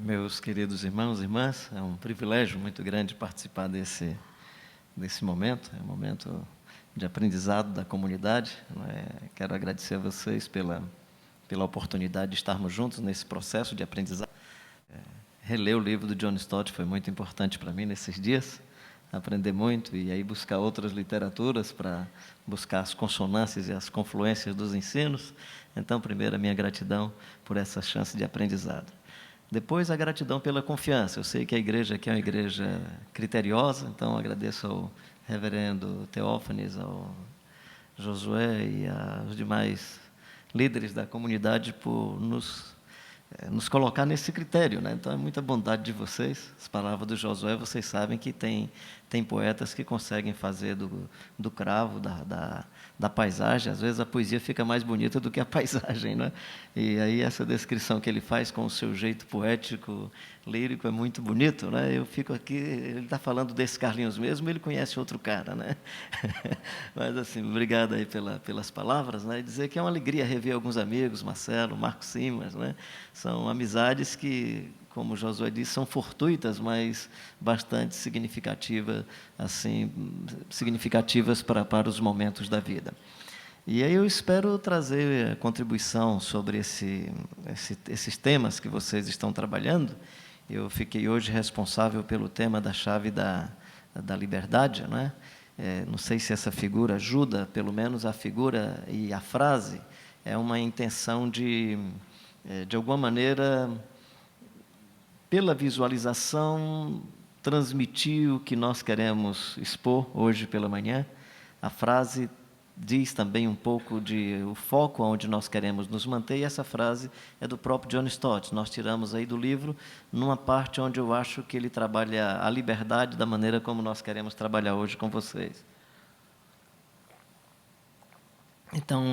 Meus queridos irmãos e irmãs, é um privilégio muito grande participar desse momento, é um momento de aprendizado da comunidade. Quero agradecer a vocês pela oportunidade de estarmos juntos nesse processo de aprendizado. Reler o livro do John Stott foi muito importante para mim nesses dias, aprender muito e aí buscar outras literaturas para buscar as consonâncias e as confluências dos ensinos. Então, primeiro, a minha gratidão por essa chance de aprendizado. Depois, a gratidão pela confiança. Eu sei que a igreja aqui é uma igreja criteriosa, então agradeço ao reverendo Teófanes, ao Josué e aos demais líderes da comunidade por nos colocar nesse critério, né? Então, é muita bondade de vocês. As palavras do Josué, vocês sabem que tem poetas que conseguem fazer do cravo, da paisagem. Às vezes, a poesia fica mais bonita do que a paisagem, né? E aí, essa descrição que ele faz com o seu jeito poético, lírico, é muito bonito, né? Eu fico aqui, ele está falando desse Carlinhos mesmo, ele conhece outro cara, né? Mas, assim, obrigado aí pelas palavras, né? E dizer que é uma alegria rever alguns amigos, Marcelo, Marcos Simas, né? São amizades que, como Josué disse, são fortuitas, mas bastante significativas para os momentos da vida. E aí eu espero trazer contribuição sobre esses temas que vocês estão trabalhando. Eu fiquei hoje responsável pelo tema da chave da liberdade, né? Não sei se essa figura ajuda, pelo menos a figura e a frase é uma intenção de alguma maneira, pela visualização, transmitir o que nós queremos expor hoje pela manhã. A frase diz também um pouco o foco onde nós queremos nos manter, e essa frase é do próprio John Stott. Nós tiramos aí do livro, numa parte onde eu acho que ele trabalha a liberdade da maneira como nós queremos trabalhar hoje com vocês. Então,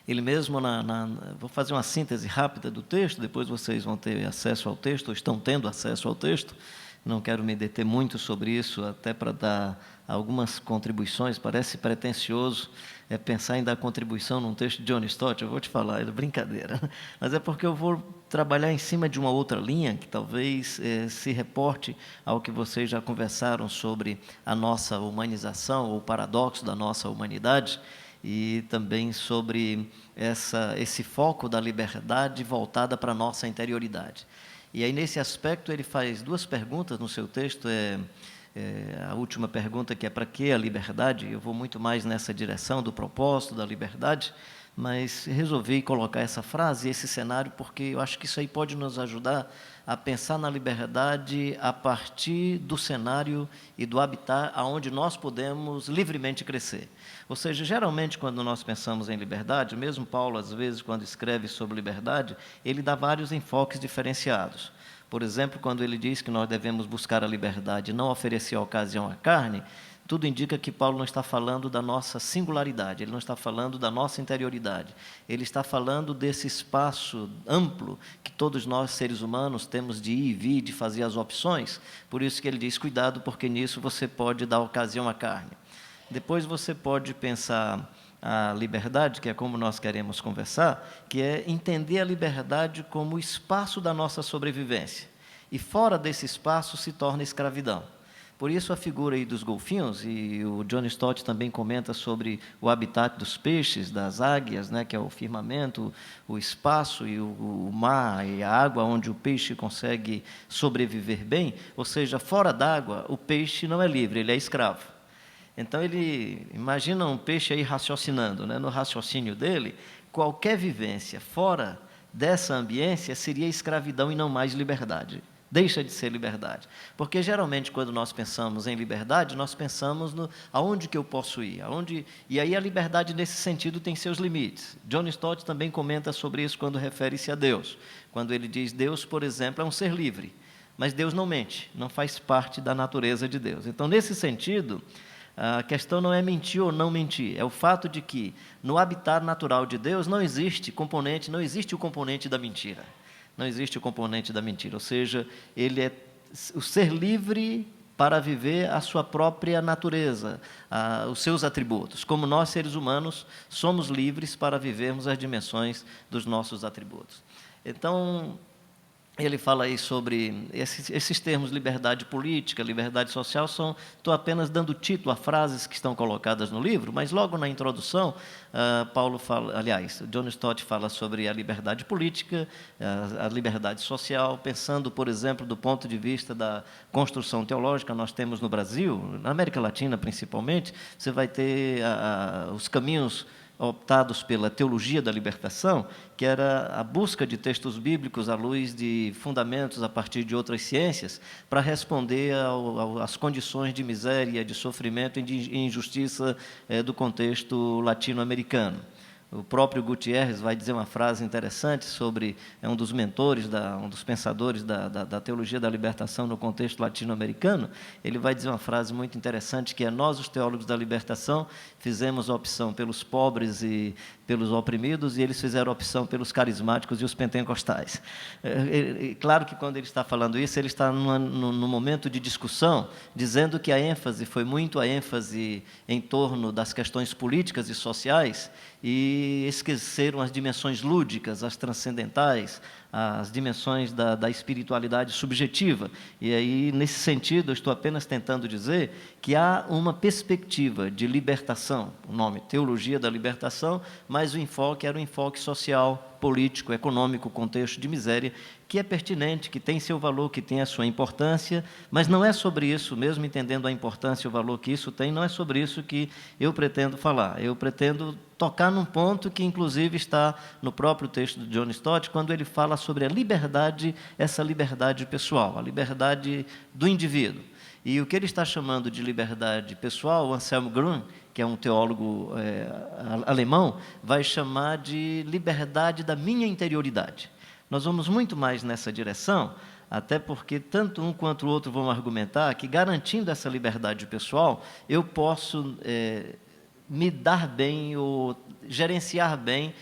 ele mesmo, vou fazer uma síntese rápida do texto, depois vocês vão ter acesso ao texto, ou estão tendo acesso ao texto. Não quero me deter muito sobre isso, até para dar algumas contribuições. Parece pretensioso pensar em dar contribuição num texto de John Stott. Eu vou te falar, é brincadeira, mas é porque eu vou trabalhar em cima de uma outra linha que talvez se reporte ao que vocês já conversaram sobre a nossa humanização, ou o paradoxo da nossa humanidade, e também sobre esse foco da liberdade voltada para a nossa interioridade. E aí, nesse aspecto, ele faz duas perguntas no seu texto. A última pergunta, que é para que a liberdade? Eu vou muito mais nessa direção do propósito da liberdade, mas resolvi colocar essa frase, esse cenário, porque eu acho que isso aí pode nos ajudar a pensar na liberdade a partir do cenário e do habitat aonde nós podemos livremente crescer. Ou seja, geralmente, quando nós pensamos em liberdade, mesmo Paulo, às vezes, quando escreve sobre liberdade, ele dá vários enfoques diferenciados. Por exemplo, quando ele diz que nós devemos buscar a liberdade e não oferecer ocasião à carne, tudo indica que Paulo não está falando da nossa singularidade, ele não está falando da nossa interioridade, ele está falando desse espaço amplo que todos nós, seres humanos, temos de ir e vir, de fazer as opções. Por isso que ele diz, cuidado, porque nisso você pode dar ocasião à carne. Depois você pode pensar a liberdade, que é como nós queremos conversar, que é entender a liberdade como o espaço da nossa sobrevivência. E fora desse espaço se torna escravidão. Por isso a figura aí dos golfinhos, e o John Stott também comenta sobre o habitat dos peixes, das águias, né, que é o firmamento, o espaço e o mar e a água onde o peixe consegue sobreviver bem. Ou seja, fora d'água, o peixe não é livre, ele é escravo. Então, ele imagina um peixe aí raciocinando, né? No raciocínio dele, qualquer vivência fora dessa ambiência seria escravidão e não mais liberdade. Deixa de ser liberdade. Porque, geralmente, quando nós pensamos em liberdade, nós pensamos aonde que eu posso ir. E aí a liberdade, nesse sentido, tem seus limites. John Stott também comenta sobre isso quando refere-se a Deus. Quando ele diz, Deus, por exemplo, é um ser livre. Mas Deus não mente, não faz parte da natureza de Deus. Então, nesse sentido, a questão não é mentir ou não mentir, é o fato de que no habitat natural de Deus não existe o componente da mentira. Não existe o componente da mentira, ou seja, ele é o ser livre para viver a sua própria natureza, os seus atributos. Como nós, seres humanos, somos livres para vivermos as dimensões dos nossos atributos. Então, Ele fala aí sobre esses termos, liberdade política, liberdade social, estou apenas dando título a frases que estão colocadas no livro, mas logo na introdução, Paulo fala, aliás, John Stott fala sobre a liberdade política, a liberdade social, pensando, por exemplo, do ponto de vista da construção teológica. Nós temos no Brasil, na América Latina principalmente, você vai ter os caminhos optados pela teologia da libertação, que era a busca de textos bíblicos à luz de fundamentos a partir de outras ciências, para responder às condições de miséria, de sofrimento e de injustiça do contexto latino-americano. O próprio Gutierrez vai dizer uma frase interessante sobre um dos mentores, um dos pensadores da teologia da libertação no contexto latino-americano. Ele vai dizer uma frase muito interessante, que é: nós, os teólogos da libertação, fizemos a opção pelos pobres e pelos oprimidos, e eles fizeram a opção pelos carismáticos e os pentecostais. Claro que quando ele está falando isso, ele está num momento de discussão, dizendo que a ênfase foi muito a ênfase em torno das questões políticas e sociais, e esqueceram as dimensões lúdicas, as transcendentais, as dimensões da espiritualidade subjetiva. E aí, nesse sentido, eu estou apenas tentando dizer que há uma perspectiva de libertação, o nome Teologia da Libertação, mas o enfoque era um enfoque social, político, econômico, contexto de miséria, que é pertinente, que tem seu valor, que tem a sua importância, mas não é sobre isso, mesmo entendendo a importância e o valor que isso tem, não é sobre isso que eu pretendo falar. Eu pretendo tocar num ponto que, inclusive, está no próprio texto de John Stott, quando ele fala sobre a liberdade, essa liberdade pessoal, a liberdade do indivíduo. E o que ele está chamando de liberdade pessoal, o Anselm Grün, que é um teólogo alemão, vai chamar de liberdade da minha interioridade. Nós vamos muito mais nessa direção, até porque tanto um quanto o outro vão argumentar que, garantindo essa liberdade pessoal, eu posso me dar bem ou gerenciar bem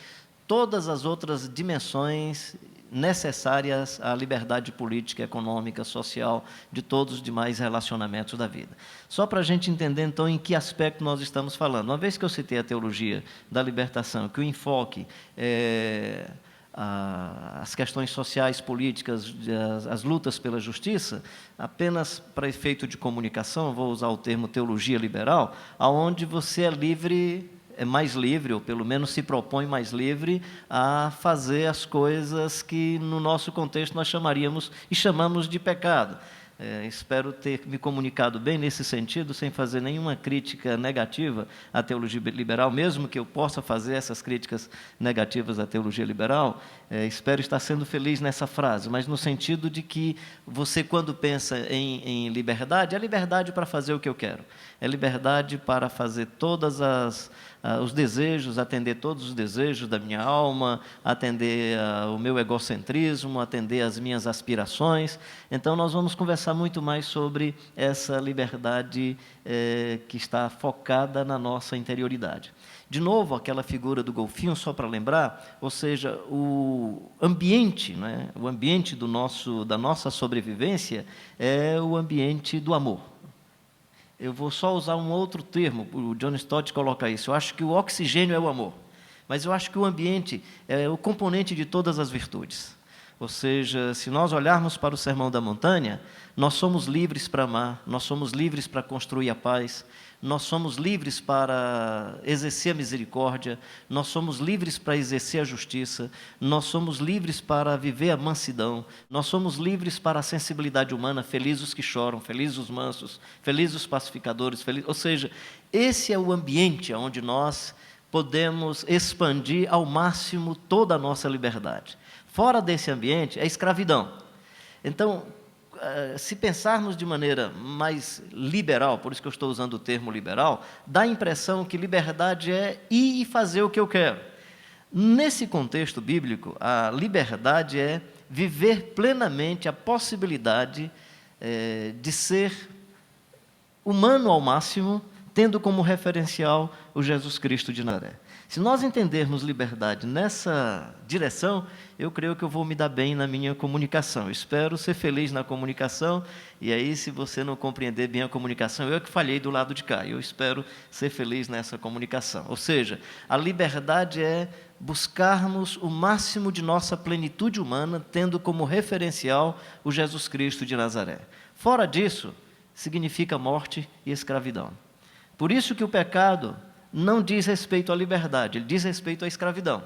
todas as outras dimensões necessárias à liberdade política, econômica, social, de todos os demais relacionamentos da vida. Só para a gente entender, então, em que aspecto nós estamos falando. Uma vez que eu citei a teologia da libertação, que o enfoque é as questões sociais, políticas, as lutas pela justiça, apenas para efeito de comunicação, vou usar o termo teologia liberal, aonde você é livre, é mais livre, ou pelo menos se propõe mais livre a fazer as coisas que no nosso contexto nós chamaríamos e chamamos de pecado. Espero ter me comunicado bem nesse sentido, sem fazer nenhuma crítica negativa à teologia liberal, mesmo que eu possa fazer essas críticas negativas à teologia liberal. Espero estar sendo feliz nessa frase, mas no sentido de que você, quando pensa em liberdade, é liberdade para fazer o que eu quero, é liberdade para fazer todas os desejos, atender todos os desejos da minha alma, atender o meu egocentrismo, atender as minhas aspirações. Então, nós vamos conversar muito mais sobre essa liberdade que está focada na nossa interioridade. De novo, aquela figura do golfinho, só para lembrar, ou seja, o ambiente, né, o ambiente da nossa sobrevivência é o ambiente do amor. Eu vou só usar um outro termo, o John Stott coloca isso. Eu acho que o oxigênio é o amor, mas eu acho que o ambiente é o componente de todas as virtudes. Ou seja, se nós olharmos para o Sermão da Montanha, nós somos livres para amar, nós somos livres para construir a paz, nós somos livres para exercer a misericórdia, nós somos livres para exercer a justiça, nós somos livres para viver a mansidão, nós somos livres para a sensibilidade humana, felizes os que choram, felizes os mansos, felizes os pacificadores, ou seja, esse é o ambiente onde nós podemos expandir ao máximo toda a nossa liberdade. Fora desse ambiente é escravidão. Então, se pensarmos de maneira mais liberal, por isso que eu estou usando o termo liberal, dá a impressão que liberdade é ir e fazer o que eu quero. Nesse contexto bíblico, a liberdade é viver plenamente a possibilidade de ser humano ao máximo, tendo como referencial o Jesus Cristo de Nazaré. Se nós entendermos liberdade nessa direção, eu creio que eu vou me dar bem na minha comunicação. Espero ser feliz na comunicação, e aí, se você não compreender bem a comunicação, eu que falhei do lado de cá. Eu espero ser feliz nessa comunicação. Ou seja, a liberdade é buscarmos o máximo de nossa plenitude humana, tendo como referencial o Jesus Cristo de Nazaré. Fora disso, significa morte e escravidão. Por isso que o pecado não diz respeito à liberdade, ele diz respeito à escravidão.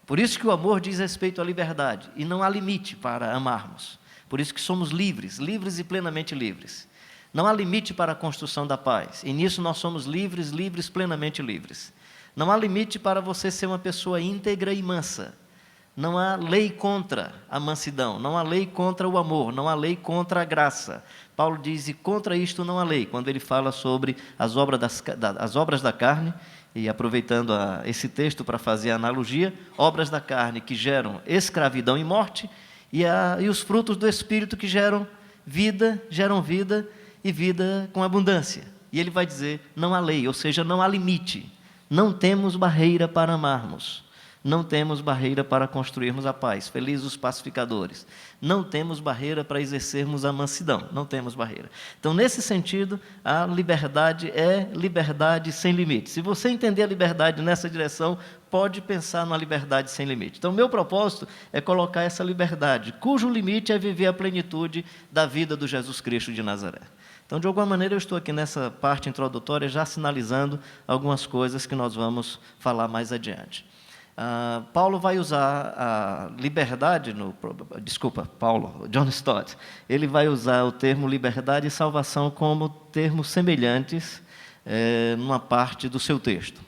Por isso que o amor diz respeito à liberdade, e não há limite para amarmos. Por isso que somos livres, livres e plenamente livres. Não há limite para a construção da paz, e nisso nós somos livres, livres, plenamente livres. Não há limite para você ser uma pessoa íntegra e mansa. Não há lei contra a mansidão, não há lei contra o amor, não há lei contra a graça. Paulo diz, e contra isto não há lei, quando ele fala sobre as obras da carne, e aproveitando esse texto para fazer a analogia, obras da carne que geram escravidão e morte, e os frutos do Espírito que geram vida e vida com abundância. E ele vai dizer, não há lei, ou seja, não há limite, não temos barreira para amarmos. Não temos barreira para construirmos a paz. Felizes os pacificadores. Não temos barreira para exercermos a mansidão. Não temos barreira. Então, nesse sentido, a liberdade é liberdade sem limite. Se você entender a liberdade nessa direção, pode pensar numa liberdade sem limite. Então, meu propósito é colocar essa liberdade, cujo limite é viver a plenitude da vida do Jesus Cristo de Nazaré. Então, de alguma maneira, eu estou aqui nessa parte introdutória já sinalizando algumas coisas que nós vamos falar mais adiante. Paulo vai usar a liberdade, John Stott, ele vai usar o termo liberdade e salvação como termos semelhantes numa parte do seu texto.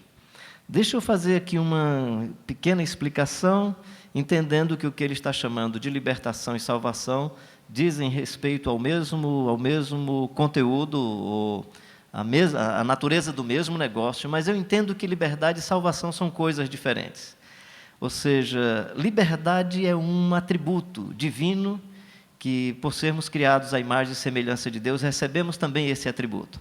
Deixa eu fazer aqui uma pequena explicação, entendendo que o que ele está chamando de libertação e salvação dizem respeito ao mesmo conteúdo, ou a natureza do mesmo negócio, mas eu entendo que liberdade e salvação são coisas diferentes. Ou seja, liberdade é um atributo divino que, por sermos criados à imagem e semelhança de Deus, recebemos também esse atributo.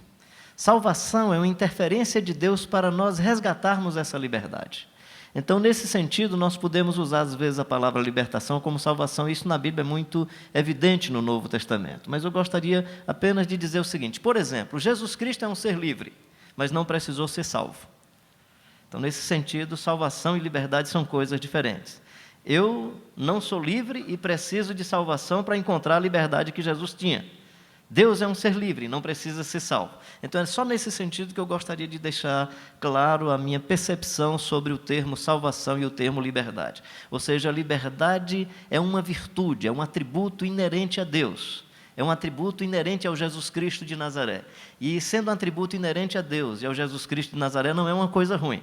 Salvação é uma interferência de Deus para nós resgatarmos essa liberdade. Então, nesse sentido, nós podemos usar, às vezes, a palavra libertação como salvação. Isso na Bíblia é muito evidente no Novo Testamento. Mas eu gostaria apenas de dizer o seguinte. Por exemplo, Jesus Cristo é um ser livre, mas não precisou ser salvo. Então, nesse sentido, salvação e liberdade são coisas diferentes. Eu não sou livre e preciso de salvação para encontrar a liberdade que Jesus tinha. Deus é um ser livre, não precisa ser salvo. Então, é só nesse sentido que eu gostaria de deixar claro a minha percepção sobre o termo salvação e o termo liberdade. Ou seja, a liberdade é uma virtude, é um atributo inerente a Deus. É um atributo inerente ao Jesus Cristo de Nazaré. E, sendo um atributo inerente a Deus e ao Jesus Cristo de Nazaré, não é uma coisa ruim.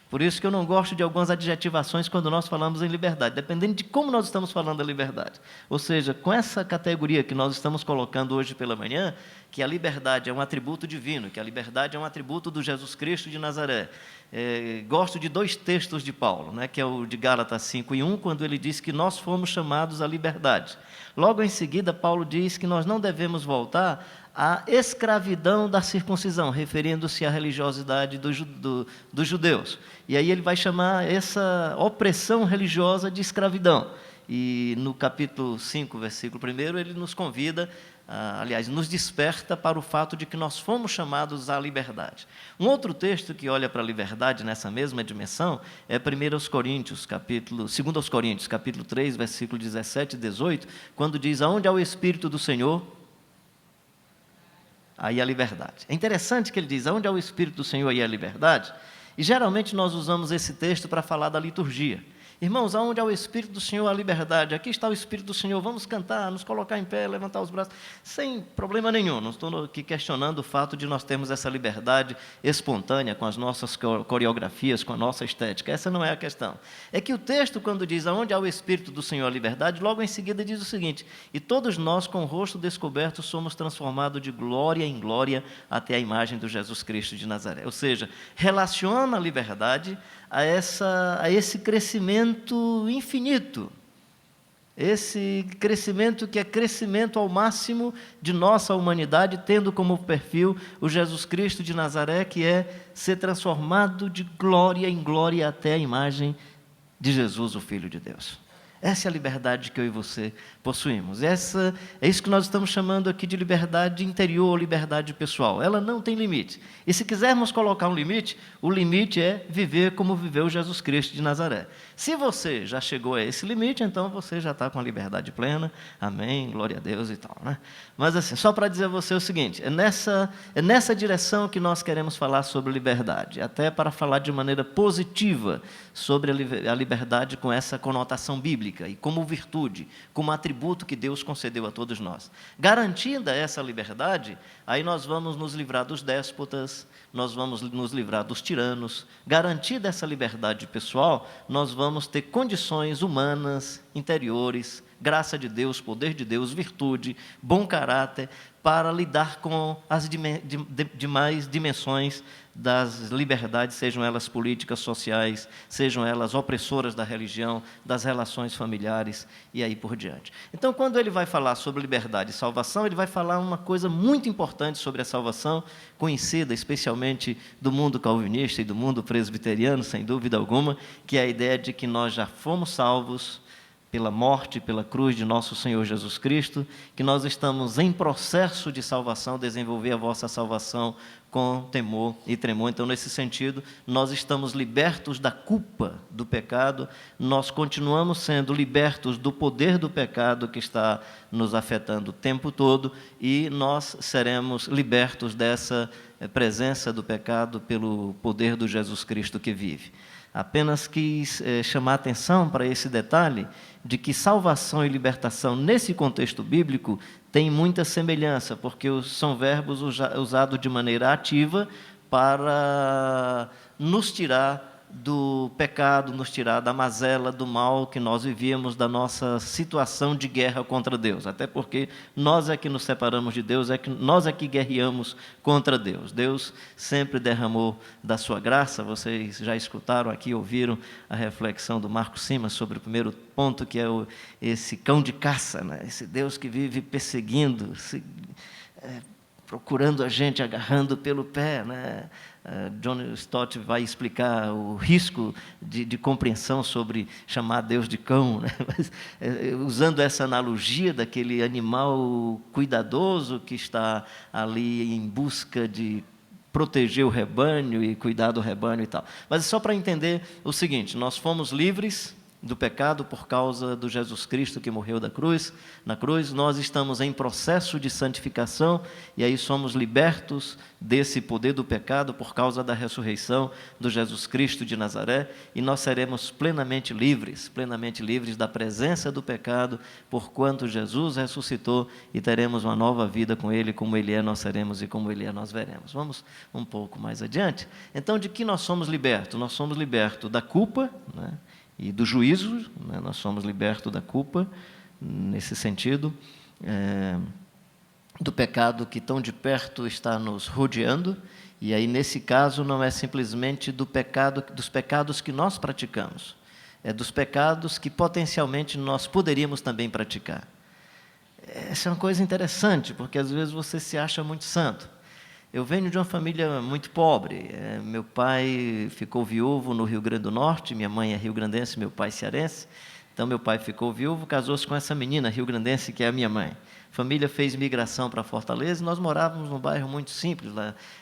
Por isso que eu não gosto de algumas adjetivações quando nós falamos em liberdade, dependendo de como nós estamos falando da liberdade. Ou seja, com essa categoria que nós estamos colocando hoje pela manhã, que a liberdade é um atributo divino, que a liberdade é um atributo do Jesus Cristo de Nazaré. Gosto de dois textos de Paulo, né, que é o de Gálatas 5:1, quando ele diz que nós fomos chamados à liberdade. Logo em seguida, Paulo diz que nós não devemos voltar à escravidão da circuncisão, referindo-se à religiosidade dos judeus. E aí ele vai chamar essa opressão religiosa de escravidão. E no capítulo 5, versículo 1, ele nos convida, nos desperta para o fato de que nós fomos chamados à liberdade. Um outro texto que olha para a liberdade nessa mesma dimensão é 2 Coríntios, capítulo 3, versículo 17 e 18, quando diz, aonde há o Espírito do Senhor, aí a liberdade. É interessante que ele diz, aonde há o Espírito do Senhor, aí a liberdade. E geralmente nós usamos esse texto para falar da liturgia. Irmãos, aonde há o Espírito do Senhor, há liberdade. Aqui está o Espírito do Senhor, vamos cantar, nos colocar em pé, levantar os braços, sem problema nenhum. Não estou aqui questionando o fato de nós termos essa liberdade espontânea com as nossas coreografias, com a nossa estética. Essa não é a questão. É que o texto, quando diz aonde há o Espírito do Senhor, há liberdade, logo em seguida diz o seguinte, e todos nós, com o rosto descoberto, somos transformados de glória em glória até a imagem do Jesus Cristo de Nazaré. Ou seja, relaciona a liberdade a esse crescimento infinito Esse crescimento que é crescimento ao máximo de nossa humanidade, tendo como perfil o Jesus Cristo de Nazaré, que é ser transformado de glória em glória até a imagem de Jesus, o Filho de Deus. Essa é a liberdade que eu e você possuímos. É isso que nós estamos chamando aqui de liberdade interior, liberdade pessoal. Ela não tem limite. E se quisermos colocar um limite, o limite é viver como viveu Jesus Cristo de Nazaré. Se você já chegou a esse limite, então você já está com a liberdade plena. Amém, glória a Deus e tal, né? Mas assim, só para dizer a você o seguinte, é nessa direção que nós queremos falar sobre liberdade, até para falar de maneira positiva sobre a liberdade com essa conotação bíblica e como virtude, como atributo que Deus concedeu a todos nós. Garantida essa liberdade, aí nós vamos nos livrar dos déspotas, nós vamos nos livrar dos tiranos. Garantida essa liberdade pessoal, nós vamos ter condições humanas, interiores, graça de Deus, poder de Deus, virtude, bom caráter, para lidar com as demais dimensões das liberdades, sejam elas políticas, sociais, sejam elas opressoras da religião, das relações familiares e aí por diante. Então, quando ele vai falar sobre liberdade e salvação, ele vai falar uma coisa muito importante sobre a salvação, conhecida especialmente do mundo calvinista e do mundo presbiteriano, sem dúvida alguma, que é a ideia de que nós já fomos salvos pela morte, pela cruz de nosso Senhor Jesus Cristo, que nós estamos em processo de salvação, desenvolver a vossa salvação com temor e tremor. Então, nesse sentido, nós estamos libertos da culpa do pecado, nós continuamos sendo libertos do poder do pecado que está nos afetando o tempo todo, e nós seremos libertos dessa presença do pecado pelo poder do Jesus Cristo que vive. Apenas quis chamar a atenção para esse detalhe de que salvação e libertação, nesse contexto bíblico, tem muita semelhança, porque são verbos usados de maneira ativa para nos tirar do pecado, nos tirar da mazela, do mal que nós vivíamos, da nossa situação de guerra contra Deus. Até porque nós é que nos separamos de Deus, nós é que guerreamos contra Deus. Deus sempre derramou da sua graça. Vocês já escutaram aqui, ouviram a reflexão do Marco Simas sobre o primeiro ponto, que é esse cão de caça, né? Esse Deus que vive perseguindo, procurando a gente, agarrando pelo pé, né? John Stott vai explicar o risco de compreensão sobre chamar Deus de cão, né? Mas, usando essa analogia daquele animal cuidadoso que está ali em busca de proteger o rebanho e cuidar do rebanho e tal. Mas é só para entender o seguinte: nós fomos livres do pecado por causa do Jesus Cristo que morreu na cruz, nós estamos em processo de santificação e aí somos libertos desse poder do pecado por causa da ressurreição do Jesus Cristo de Nazaré, e nós seremos plenamente livres da presença do pecado, porquanto Jesus ressuscitou, e teremos uma nova vida com Ele. Como Ele é, nós seremos, e como Ele é, nós veremos. Vamos um pouco mais adiante. Então, de que nós somos libertos? Nós somos libertos da culpa, né? E do juízo, né? Nós somos libertos da culpa, nesse sentido, do pecado que tão de perto está nos rodeando, e aí nesse caso não é simplesmente dos pecados que nós praticamos, é dos pecados que potencialmente nós poderíamos também praticar. Essa é uma coisa interessante, porque às vezes você se acha muito santo. Eu venho de uma família muito pobre. Meu pai ficou viúvo no Rio Grande do Norte, minha mãe é rio-grandense, meu pai cearense. Então, meu pai ficou viúvo, casou-se com essa menina rio-grandense, que é a minha mãe. A família fez migração para Fortaleza e nós morávamos num bairro muito simples,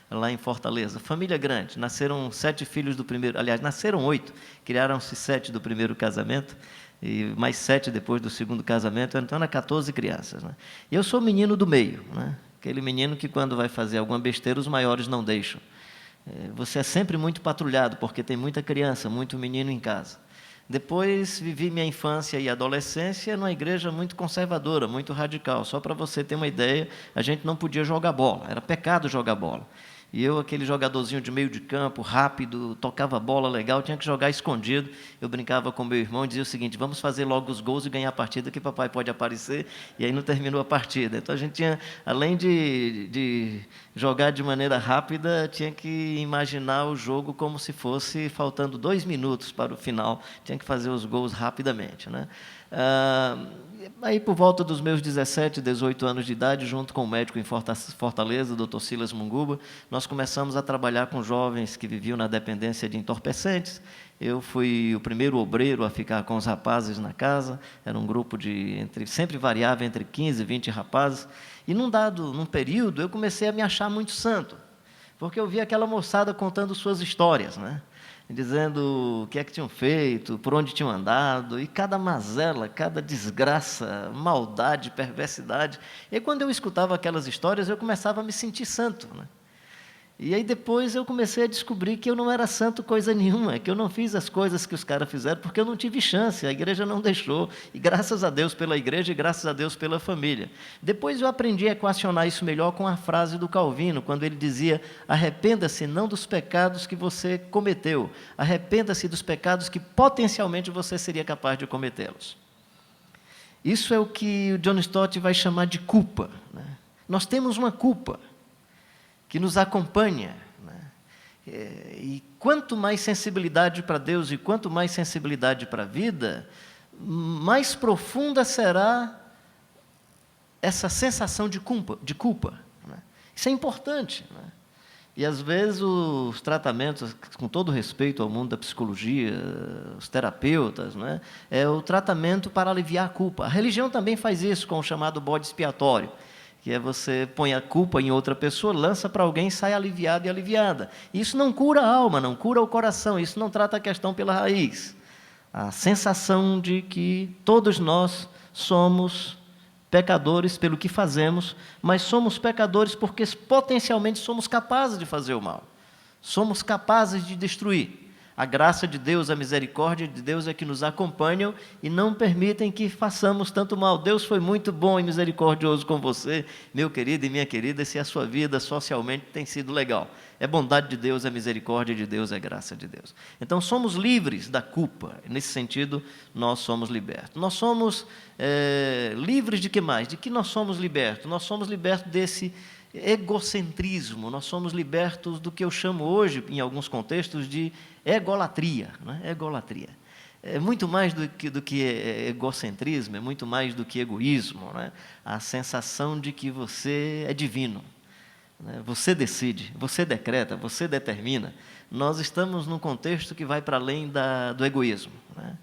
lá em Fortaleza. Família grande, nasceram 7 filhos do primeiro, aliás, nasceram 8, criaram-se 7 do primeiro casamento, e mais 7 depois do segundo casamento, então eram 14 crianças, né? E eu sou o menino do meio, né? Aquele menino que quando vai fazer alguma besteira, os maiores não deixam. Você é sempre muito patrulhado, porque tem muita criança, muito menino em casa. Depois vivi minha infância e adolescência numa igreja muito conservadora, muito radical. Só para você ter uma ideia, a gente não podia jogar bola, era pecado jogar bola. E eu, aquele jogadorzinho de meio de campo, rápido, tocava bola legal, tinha que jogar escondido. Eu brincava com meu irmão e dizia o seguinte: vamos fazer logo os gols e ganhar a partida, que papai pode aparecer. E aí não terminou a partida. Então a gente tinha, além de jogar de maneira rápida, tinha que imaginar o jogo como se fosse faltando 2 minutos para o final. Tinha que fazer os gols rapidamente, né? Aí, por volta dos meus 17, 18 anos de idade, junto com o médico em Fortaleza, Dr. Silas Munguba, nós começamos a trabalhar com jovens que viviam na dependência de entorpecentes. Eu fui o primeiro obreiro a ficar com os rapazes na casa. Era um grupo sempre variava entre 15 e 20 rapazes. E num período, eu comecei a me achar muito santo, porque eu via aquela moçada contando suas histórias, né? Dizendo o que é que tinham feito, por onde tinham andado, e cada mazela, cada desgraça, maldade, perversidade. E quando eu escutava aquelas histórias, eu começava a me sentir santo, né? E aí depois eu comecei a descobrir que eu não era santo coisa nenhuma, que eu não fiz as coisas que os caras fizeram porque eu não tive chance, a igreja não deixou. E graças a Deus pela igreja e graças a Deus pela família. Depois eu aprendi a equacionar isso melhor com a frase do Calvino, quando ele dizia: arrependa-se não dos pecados que você cometeu, arrependa-se dos pecados que potencialmente você seria capaz de cometê-los. Isso é o que o John Stott vai chamar de culpa, né? Nós temos uma culpa que nos acompanha, né? E quanto mais sensibilidade para Deus e quanto mais sensibilidade para a vida, mais profunda será essa sensação de culpa, né? Isso é importante, né? E às vezes os tratamentos, com todo respeito ao mundo da psicologia, os terapeutas, né, é o tratamento para aliviar a culpa. A religião também faz isso com o chamado bode expiatório, que é você põe a culpa em outra pessoa, lança para alguém e sai aliviado e aliviada. Isso não cura a alma, não cura o coração, isso não trata a questão pela raiz. A sensação de que todos nós somos pecadores pelo que fazemos, mas somos pecadores porque potencialmente somos capazes de fazer o mal. Somos capazes de destruir. A graça de Deus, a misericórdia de Deus é que nos acompanham e não permitem que façamos tanto mal. Deus foi muito bom e misericordioso com você, meu querido e minha querida, se a sua vida socialmente tem sido legal. É bondade de Deus, é misericórdia de Deus, é graça de Deus. Então, somos livres da culpa. Nesse sentido, nós somos libertos. Nós somos livres de que mais? De que nós somos libertos? Nós somos libertos desse egocentrismo, nós somos libertos do que eu chamo hoje, em alguns contextos, de egolatria, né? Egolatria. É muito mais do que egocentrismo, é muito mais do que egoísmo, né? A sensação de que você é divino, né? Você decide, você decreta, você determina. Nós estamos num contexto que vai para além do egoísmo, né?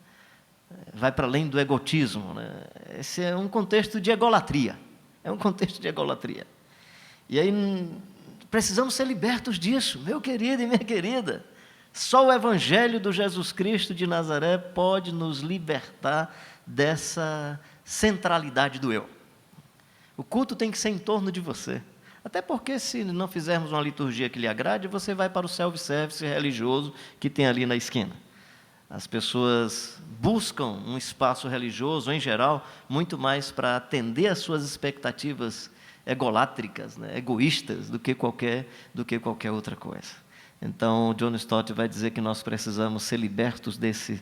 Vai para além do egotismo, né? Esse é um contexto de egolatria, é um contexto de egolatria. E aí precisamos ser libertos disso, meu querido e minha querida. Só o Evangelho do Jesus Cristo de Nazaré pode nos libertar dessa centralidade do eu. O culto tem que ser em torno de você. Até porque, se não fizermos uma liturgia que lhe agrade, você vai para o self-service religioso que tem ali na esquina. As pessoas buscam um espaço religioso, em geral, muito mais para atender às suas expectativas egolátricas, né, egoístas, do que qualquer outra coisa. Então, John Stott vai dizer que nós precisamos ser libertos desse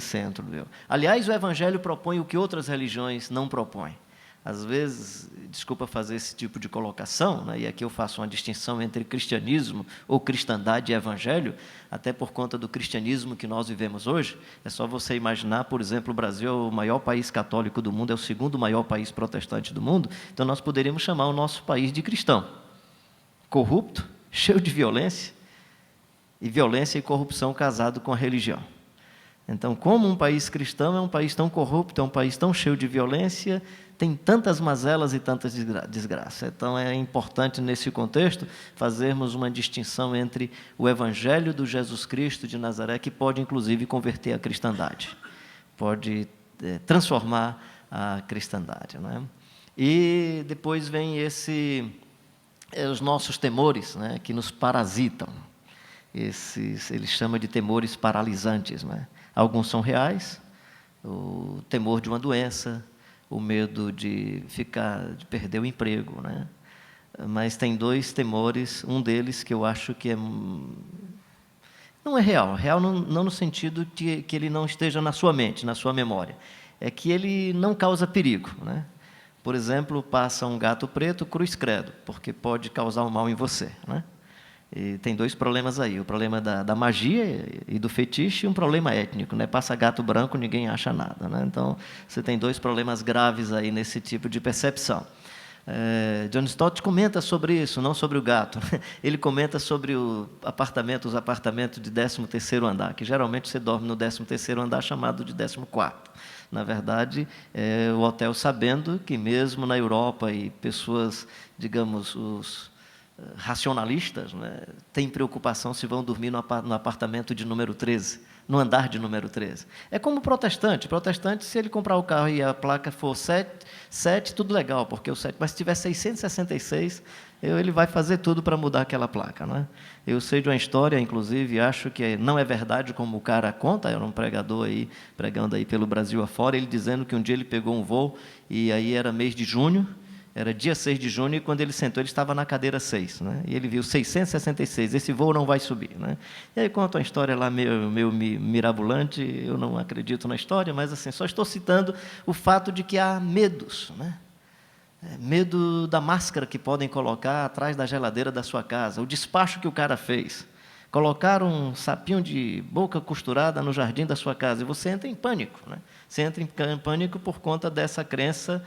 centro do eu. Aliás, o Evangelho propõe o que outras religiões não propõem. Às vezes, desculpa fazer esse tipo de colocação, né, e aqui eu faço uma distinção entre cristianismo ou cristandade e evangelho, até por conta do cristianismo que nós vivemos hoje. É só você imaginar, por exemplo, o Brasil é o maior país católico do mundo, é o segundo maior país protestante do mundo, então nós poderíamos chamar o nosso país de cristão. Corrupto, cheio de violência e corrupção casado com a religião. Então, como um país cristão é um país tão corrupto, é um país tão cheio de violência, tem tantas mazelas e tantas desgraças. Então, é importante, nesse contexto, fazermos uma distinção entre o Evangelho do Jesus Cristo de Nazaré, que pode, inclusive, converter a cristandade, pode transformar a cristandade, não é? E depois vem os nossos temores, né, que nos parasitam. Ele chama de temores paralisantes, né? Alguns são reais, o temor de uma doença, o medo de perder o emprego, né? Mas tem dois temores, um deles que eu acho que não é real não no sentido de que ele não esteja na sua mente, na sua memória, é que ele não causa perigo, né? Por exemplo, passa um gato preto, cruz credo, porque pode causar um mal em você, né? E tem dois problemas aí, o problema da magia e do fetiche e um problema étnico, né? Passa gato branco, ninguém acha nada, né? Então, você tem dois problemas graves aí nesse tipo de percepção. John Stott comenta sobre isso, não sobre o gato. Ele comenta sobre os apartamentos de 13º andar, que geralmente você dorme no 13º andar, chamado de 14º. Na verdade, o hotel sabendo que mesmo na Europa e pessoas, digamos, os racionalistas, né, têm preocupação se vão dormir no apartamento de número 13, no andar de número 13. É como o protestante. Protestante, se ele comprar o carro e a placa for 7, tudo legal, porque o 7, mas se tiver 666, ele vai fazer tudo para mudar aquela placa, né? Eu sei de uma história, inclusive, acho que não é verdade como o cara conta, era um pregador aí, pregando aí pelo Brasil afora, ele dizendo que um dia ele pegou um voo, e aí era mês de junho, era dia 6 de junho, e quando ele sentou, ele estava na cadeira 6, né? E ele viu 666, esse voo não vai subir, né? E aí conta uma história lá meio mirabolante, eu não acredito na história, mas assim, só estou citando o fato de que há medos, né? Medo da máscara que podem colocar atrás da geladeira da sua casa, o despacho que o cara fez. Colocar um sapinho de boca costurada no jardim da sua casa, e você entra em pânico, né? Você entra em pânico por conta dessa crença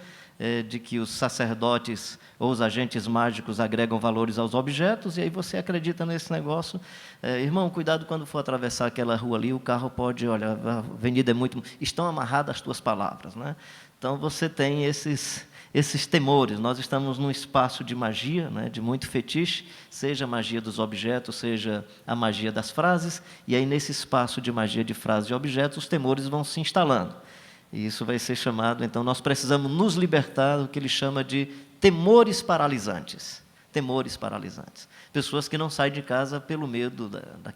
de que os sacerdotes ou os agentes mágicos agregam valores aos objetos, e aí você acredita nesse negócio. Irmão, cuidado quando for atravessar aquela rua ali, o carro pode, olha, a avenida é muito... Estão amarradas as tuas palavras, né? Então, você tem esses temores. Nós estamos num espaço de magia, né, de muito fetiche, seja a magia dos objetos, seja a magia das frases, e aí nesse espaço de magia de frases e objetos, os temores vão se instalando. E isso vai ser chamado, então, nós precisamos nos libertar do que ele chama de temores paralisantes. Temores paralisantes. Pessoas que não saem de casa pelo medo,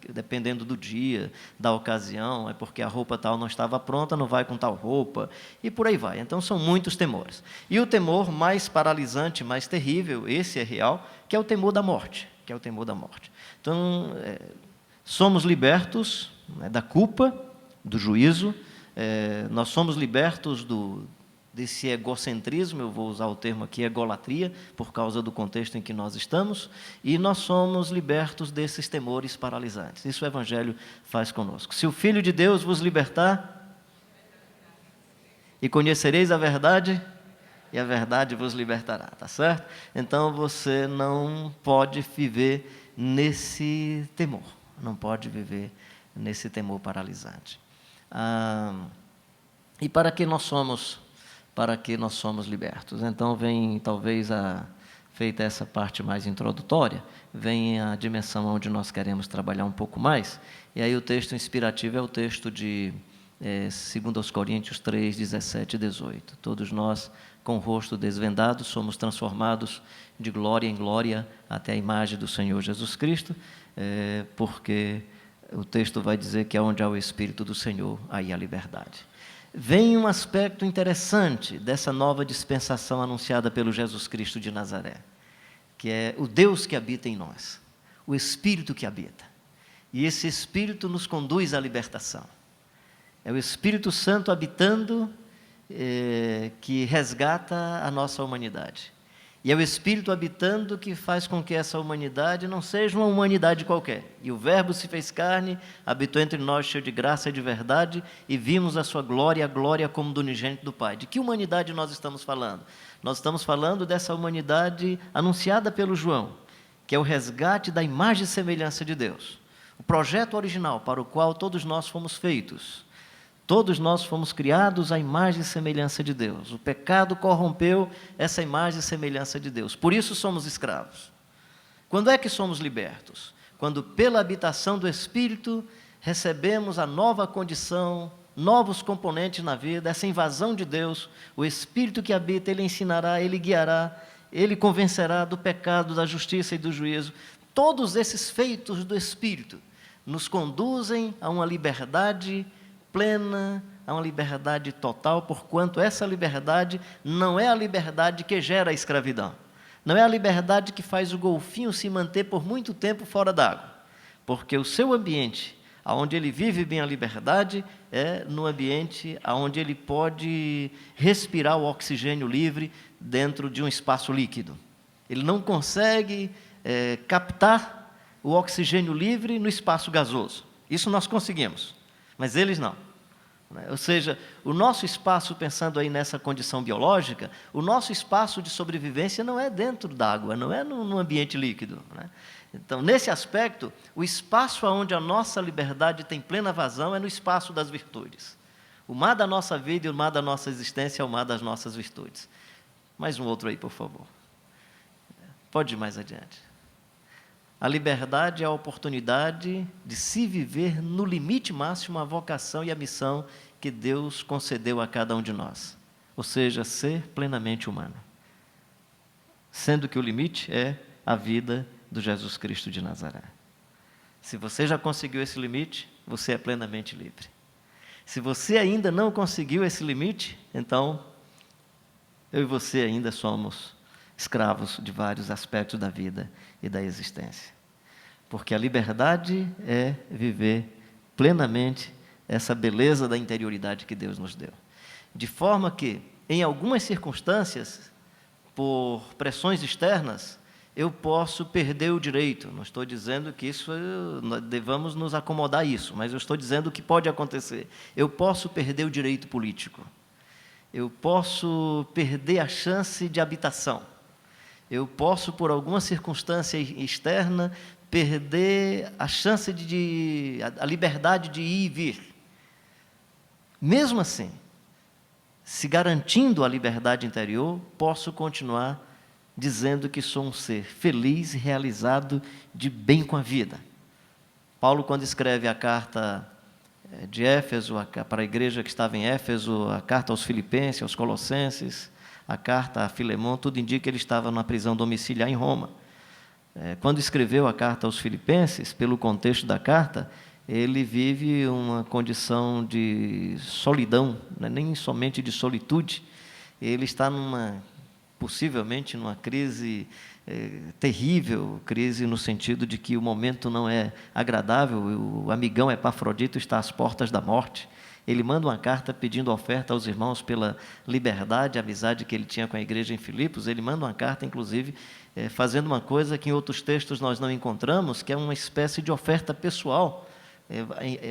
dependendo do dia, da ocasião, é porque a roupa tal não estava pronta, não vai com tal roupa, e por aí vai. Então, são muitos temores. E o temor mais paralisante, mais terrível, esse é real, que é o temor da morte. Que é o temor da morte. Então, somos libertos, né, da culpa, do juízo, nós somos libertos desse egocentrismo, eu vou usar o termo aqui, egolatria, por causa do contexto em que nós estamos, e nós somos libertos desses temores paralisantes. Isso o Evangelho faz conosco. Se o Filho de Deus vos libertar, e conhecereis a verdade, e a verdade vos libertará, tá certo? Então, você não pode viver nesse temor, não pode viver nesse temor paralisante. E para que nós somos libertos? Então vem, talvez, feita essa parte mais introdutória, vem a dimensão onde nós queremos trabalhar um pouco mais, e aí o texto inspirativo é o texto de 2 Coríntios 3, 17 e 18. Todos nós, com o rosto desvendado, somos transformados de glória em glória até a imagem do Senhor Jesus Cristo, porque o texto vai dizer que onde há o Espírito do Senhor, aí há liberdade. Vem um aspecto interessante dessa nova dispensação anunciada pelo Jesus Cristo de Nazaré, que é o Deus que habita em nós, o Espírito que habita. E esse Espírito nos conduz à libertação. É o Espírito Santo habitando, que resgata a nossa humanidade. E é o Espírito habitando que faz com que essa humanidade não seja uma humanidade qualquer. E o Verbo se fez carne, habitou entre nós cheio de graça e de verdade, e vimos a sua glória, a glória como do unigênito do Pai. De que humanidade nós estamos falando? Nós estamos falando dessa humanidade anunciada pelo João, que é o resgate da imagem e semelhança de Deus. O projeto original para o qual todos nós fomos feitos. Todos nós fomos criados à imagem e semelhança de Deus. O pecado corrompeu essa imagem e semelhança de Deus. Por isso somos escravos. Quando é que somos libertos? Quando, pela habitação do Espírito, recebemos a nova condição, novos componentes na vida, essa invasão de Deus, o Espírito que habita, Ele ensinará, Ele guiará, Ele convencerá do pecado, da justiça e do juízo. Todos esses feitos do Espírito nos conduzem a uma liberdade plena, a uma liberdade total, porquanto essa liberdade não é a liberdade que gera a escravidão. Não é a liberdade que faz o golfinho se manter por muito tempo fora d'água, porque o seu ambiente, onde ele vive bem a liberdade, é no ambiente onde ele pode respirar o oxigênio livre dentro de um espaço líquido. Ele não consegue captar o oxigênio livre no espaço gasoso. Isso nós conseguimos, mas eles não. Ou seja, o nosso espaço, pensando aí nessa condição biológica, o nosso espaço de sobrevivência não é dentro d'água, não é no ambiente líquido, né? Então, nesse aspecto, o espaço onde a nossa liberdade tem plena vazão é no espaço das virtudes. O mar da nossa vida e o mar da nossa existência é o mar das nossas virtudes. Mais um outro aí, por favor. Pode ir mais adiante. A liberdade é a oportunidade de se viver no limite máximo a vocação e a missão que Deus concedeu a cada um de nós. Ou seja, ser plenamente humano. Sendo que o limite é a vida do Jesus Cristo de Nazaré. Se você já conseguiu esse limite, você é plenamente livre. Se você ainda não conseguiu esse limite, então eu e você ainda somos escravos de vários aspectos da vida e da existência. Porque a liberdade é viver plenamente essa beleza da interioridade que Deus nos deu. De forma que, em algumas circunstâncias, por pressões externas, eu posso perder o direito. Não estou dizendo que nós devamos nos acomodar a isso, mas eu estou dizendo o que pode acontecer. Eu posso perder o direito político. Eu posso perder a chance de habitação. Eu posso, por alguma circunstância externa, perder a chance a liberdade de ir e vir. Mesmo assim, se garantindo a liberdade interior, posso continuar dizendo que sou um ser feliz e realizado de bem com a vida. Paulo, quando escreve a carta de Éfeso, para a igreja que estava em Éfeso, a carta aos Filipenses, aos Colossenses, a carta a Filemão, tudo indica que ele estava numa prisão domiciliar em Roma. Quando escreveu a carta aos Filipenses, pelo contexto da carta, ele vive uma condição de solidão, não é nem somente de solitude. Ele está possivelmente numa crise terrível, crise no sentido de que o momento não é agradável, o amigão Epafrodito está às portas da morte. Ele manda uma carta pedindo oferta aos irmãos pela liberdade, a amizade que ele tinha com a igreja em Filipos. Ele manda uma carta, inclusive, fazendo uma coisa que em outros textos nós não encontramos, que é uma espécie de oferta pessoal.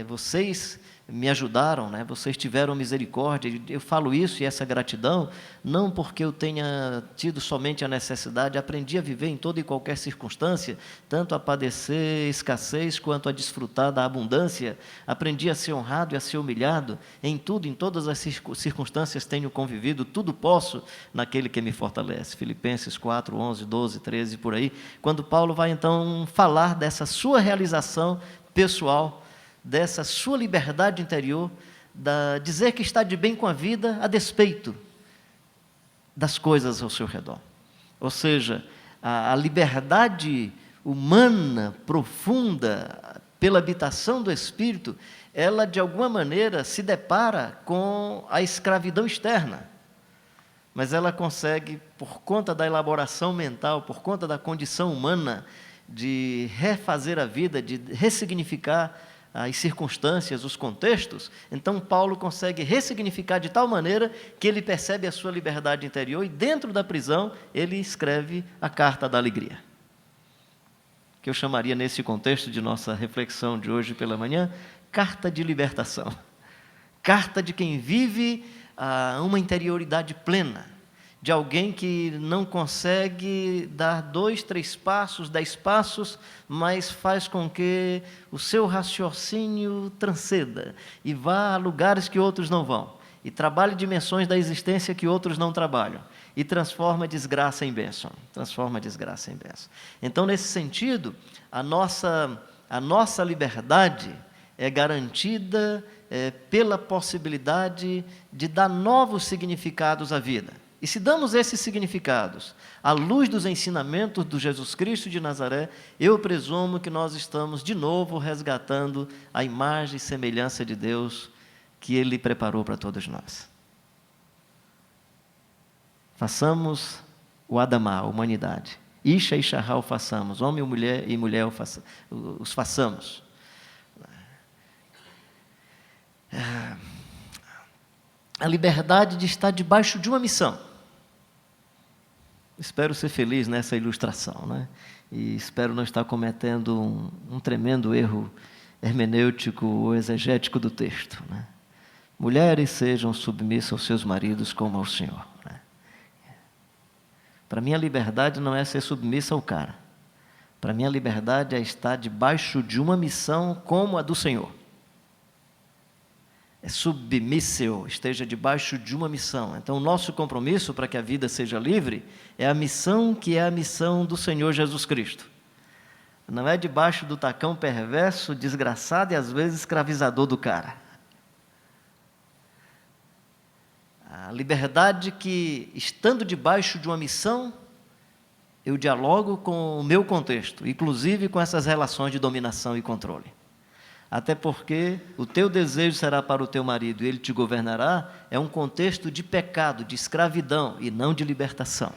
Vocês me ajudaram, né? Vocês tiveram misericórdia. Eu falo isso e essa gratidão, não porque eu tenha tido somente a necessidade, aprendi a viver em toda e qualquer circunstância, tanto a padecer escassez quanto a desfrutar da abundância. Aprendi a ser honrado e a ser humilhado. Em tudo, em todas as circunstâncias tenho convivido, tudo posso naquele que me fortalece. Filipenses 4, 11, 12, 13, por aí. Quando Paulo vai então falar dessa sua realização pessoal, dessa sua liberdade interior, dizer que está de bem com a vida a despeito das coisas ao seu redor. Ou seja, a liberdade humana profunda pela habitação do Espírito, ela de alguma maneira se depara com a escravidão externa, mas ela consegue, por conta da elaboração mental, por conta da condição humana, de refazer a vida, de ressignificar as circunstâncias, os contextos. Então Paulo consegue ressignificar de tal maneira que ele percebe a sua liberdade interior e dentro da prisão ele escreve a carta da alegria, que eu chamaria nesse contexto de nossa reflexão de hoje pela manhã, carta de libertação, carta de quem vive uma interioridade plena, de alguém que não consegue dar 2, 3 passos, 10 passos, mas faz com que o seu raciocínio transcenda e vá a lugares que outros não vão, e trabalhe dimensões da existência que outros não trabalham, e transforma desgraça em bênção, Então, nesse sentido, a nossa liberdade é garantida pela possibilidade de dar novos significados à vida. E se damos esses significados à luz dos ensinamentos do Jesus Cristo de Nazaré, eu presumo que nós estamos de novo resgatando a imagem e semelhança de Deus que Ele preparou para todos nós. Façamos o Adamá, a humanidade. Isha e Shahá o façamos, homem e mulher os façamos. A liberdade de estar debaixo de uma missão. Espero ser feliz nessa ilustração, né? E espero não estar cometendo um tremendo erro hermenêutico ou exegético do texto, né? Mulheres sejam submissas aos seus maridos como ao Senhor, né? Para mim a liberdade não é ser submissa ao cara. Para mim a liberdade é estar debaixo de uma missão como a do Senhor. É submissio, esteja debaixo de uma missão. Então o nosso compromisso para que a vida seja livre é a missão que é a missão do Senhor Jesus Cristo. Não é debaixo do tacão perverso, desgraçado e às vezes escravizador do cara. A liberdade que, estando debaixo de uma missão, eu dialogo com o meu contexto, inclusive com essas relações de dominação e controle. Até porque o teu desejo será para o teu marido e ele te governará, é um contexto de pecado, de escravidão e não de libertação.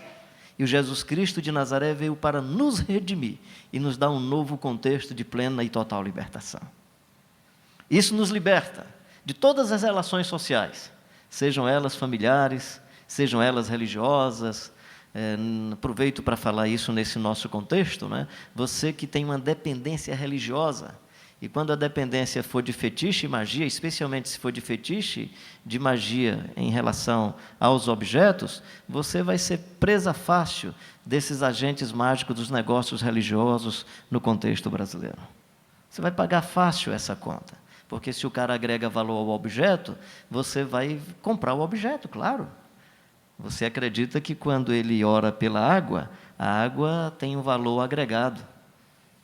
E o Jesus Cristo de Nazaré veio para nos redimir e nos dar um novo contexto de plena e total libertação. Isso nos liberta de todas as relações sociais, sejam elas familiares, sejam elas religiosas. Aproveito para falar isso nesse nosso contexto, né? Você que tem uma dependência religiosa, e quando a dependência for de fetiche e magia, especialmente se for de fetiche, de magia em relação aos objetos, você vai ser presa fácil desses agentes mágicos dos negócios religiosos no contexto brasileiro. Você vai pagar fácil essa conta, porque se o cara agrega valor ao objeto, você vai comprar o objeto, claro. Você acredita que quando ele ora pela água, a água tem um valor agregado.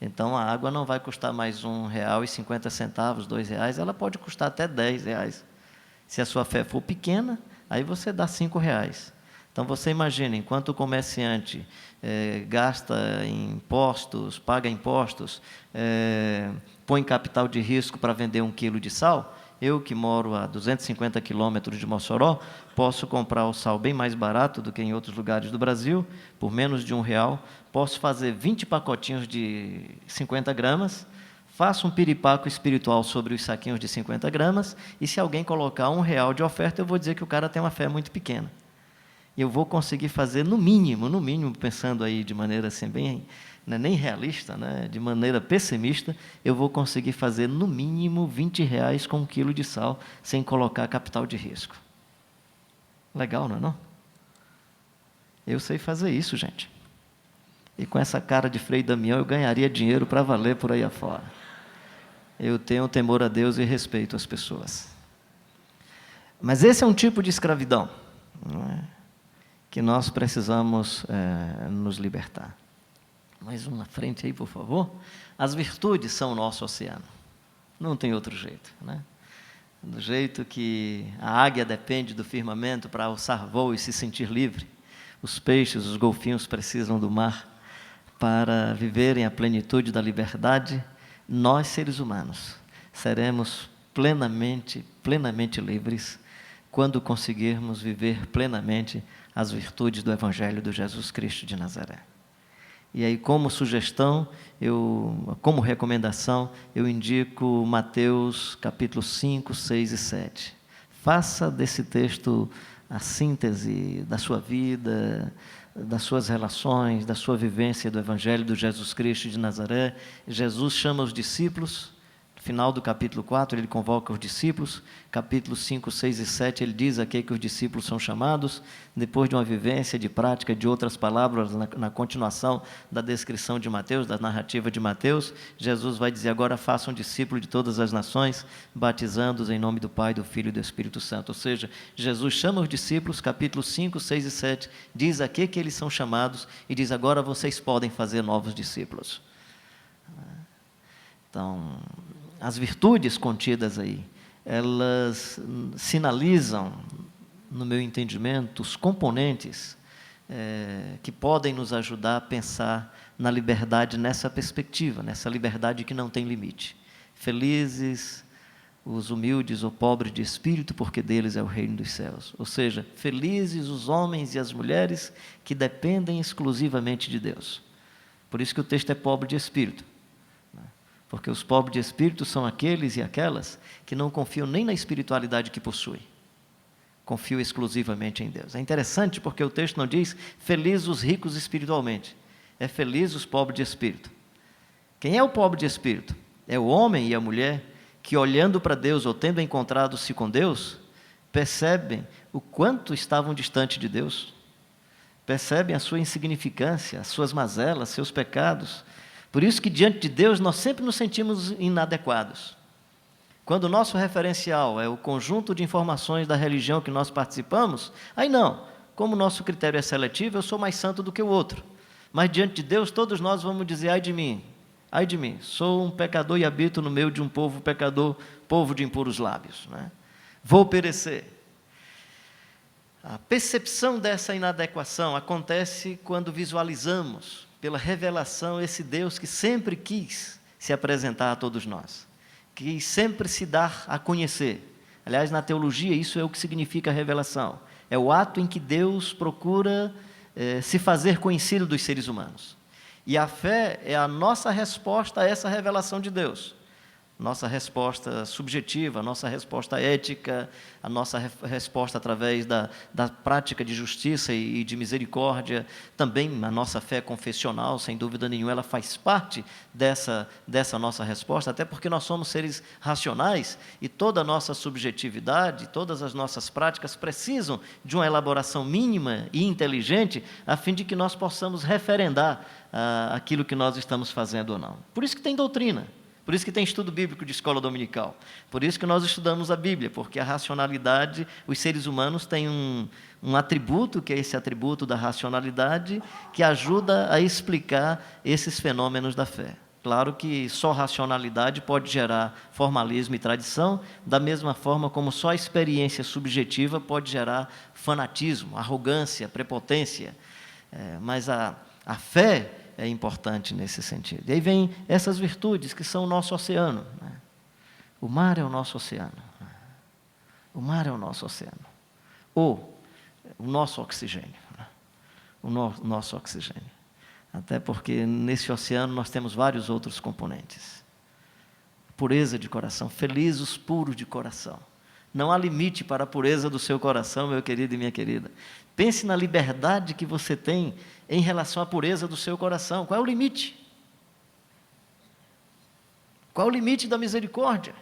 Então, a água não vai custar mais R$1,50, R$2, ela pode custar até R$10. Se a sua fé for pequena, aí você dá R$5. Então, você imagina, enquanto o comerciante gasta impostos, paga impostos, põe capital de risco para vender 1 quilo de sal, eu que moro a 250 quilômetros de Mossoró, posso comprar o sal bem mais barato do que em outros lugares do Brasil, por menos de R$1, posso fazer 20 pacotinhos de 50 gramas, faço um piripaco espiritual sobre os saquinhos de 50 gramas, e se alguém colocar R$1 de oferta, eu vou dizer que o cara tem uma fé muito pequena. E eu vou conseguir fazer no mínimo, pensando aí de maneira assim bem, não é nem realista, né? De maneira pessimista, eu vou conseguir fazer no mínimo R$20 com 1 quilo de sal, sem colocar capital de risco. Legal, não é não? Eu sei fazer isso, gente. E com essa cara de Frei Damião, eu ganharia dinheiro para valer por aí afora. Eu tenho temor a Deus e respeito às pessoas. Mas esse é um tipo de escravidão, não é? Que nós precisamos nos libertar. Mais uma frente aí, por favor. As virtudes são o nosso oceano. Não tem outro jeito, né? Do jeito que a águia depende do firmamento para alçar voo e se sentir livre, os peixes, os golfinhos precisam do mar para viverem a plenitude da liberdade. Nós, seres humanos, seremos plenamente livres quando conseguirmos viver plenamente as virtudes do Evangelho do Jesus Cristo de Nazaré. E aí, como sugestão, como recomendação, eu indico Mateus capítulo 5, 6 e 7. Faça desse texto a síntese da sua vida, das suas relações, da sua vivência do Evangelho do Jesus Cristo de Nazaré. Jesus chama os discípulos. No final do capítulo 4, ele convoca os discípulos. Capítulos 5, 6 e 7, ele diz aqui que os discípulos são chamados. Depois de uma vivência, de prática, de outras palavras, na continuação da descrição de Mateus, da narrativa de Mateus, Jesus vai dizer: agora façam discípulos de todas as nações, batizando-os em nome do Pai, do Filho e do Espírito Santo. Ou seja, Jesus chama os discípulos, capítulos 5, 6 e 7, diz aqui que eles são chamados e diz: agora vocês podem fazer novos discípulos. Então, as virtudes contidas aí, elas sinalizam, no meu entendimento, os componentes que podem nos ajudar a pensar na liberdade nessa perspectiva, nessa liberdade que não tem limite. Felizes os humildes ou pobres de espírito, porque deles é o reino dos céus. Ou seja, felizes os homens e as mulheres que dependem exclusivamente de Deus. Por isso que o texto é pobre de espírito. Porque os pobres de espírito são aqueles e aquelas que não confiam nem na espiritualidade que possuem. confio exclusivamente em Deus. É interessante porque o texto não diz felizes os ricos espiritualmente, é felizes os pobres de espírito. Quem é o pobre de espírito? É o homem e a mulher que, olhando para Deus ou tendo encontrado-se com Deus, percebem o quanto estavam distantes de Deus, percebem a sua insignificância, as suas mazelas, seus pecados. Por isso que diante de Deus nós sempre nos sentimos inadequados. Quando o nosso referencial é o conjunto de informações da religião que nós participamos, aí não, como o nosso critério é seletivo, eu sou mais santo do que o outro. Mas diante de Deus todos nós vamos dizer, ai de mim, sou um pecador e habito no meio de um povo pecador, povo de impuros lábios, né? Vou perecer. A percepção dessa inadequação acontece quando visualizamos, pela revelação, esse Deus que sempre quis se apresentar a todos nós, que sempre se dar a conhecer. Aliás, na teologia, isso é o que significa revelação. É o ato em que Deus procura se fazer conhecido dos seres humanos. E a fé é a nossa resposta a essa revelação de Deus. Nossa resposta subjetiva, a nossa resposta ética, a nossa resposta através da prática de justiça e de misericórdia, também a nossa fé confessional, sem dúvida nenhuma, ela faz parte dessa nossa resposta, até porque nós somos seres racionais e toda a nossa subjetividade, todas as nossas práticas precisam de uma elaboração mínima e inteligente, a fim de que nós possamos referendar aquilo que nós estamos fazendo ou não. Por isso que tem doutrina. Por isso que tem estudo bíblico de escola dominical. Por isso que nós estudamos a Bíblia, porque a racionalidade, os seres humanos têm um atributo, que é esse atributo da racionalidade, que ajuda a explicar esses fenômenos da fé. Claro que só racionalidade pode gerar formalismo e tradição, da mesma forma como só experiência subjetiva pode gerar fanatismo, arrogância, prepotência. Mas a fé é importante nesse sentido. E aí vem essas virtudes que são o nosso oceano, né? O mar é o nosso oceano. O mar é o nosso oceano. Ou o nosso oxigênio. Né? O nosso oxigênio. Até porque nesse oceano nós temos vários outros componentes. Pureza de coração, felizes os puros de coração. Não há limite para a pureza do seu coração, meu querido e minha querida. Pense na liberdade que você tem em relação à pureza do seu coração. Qual é o limite? Qual é o limite da misericórdia?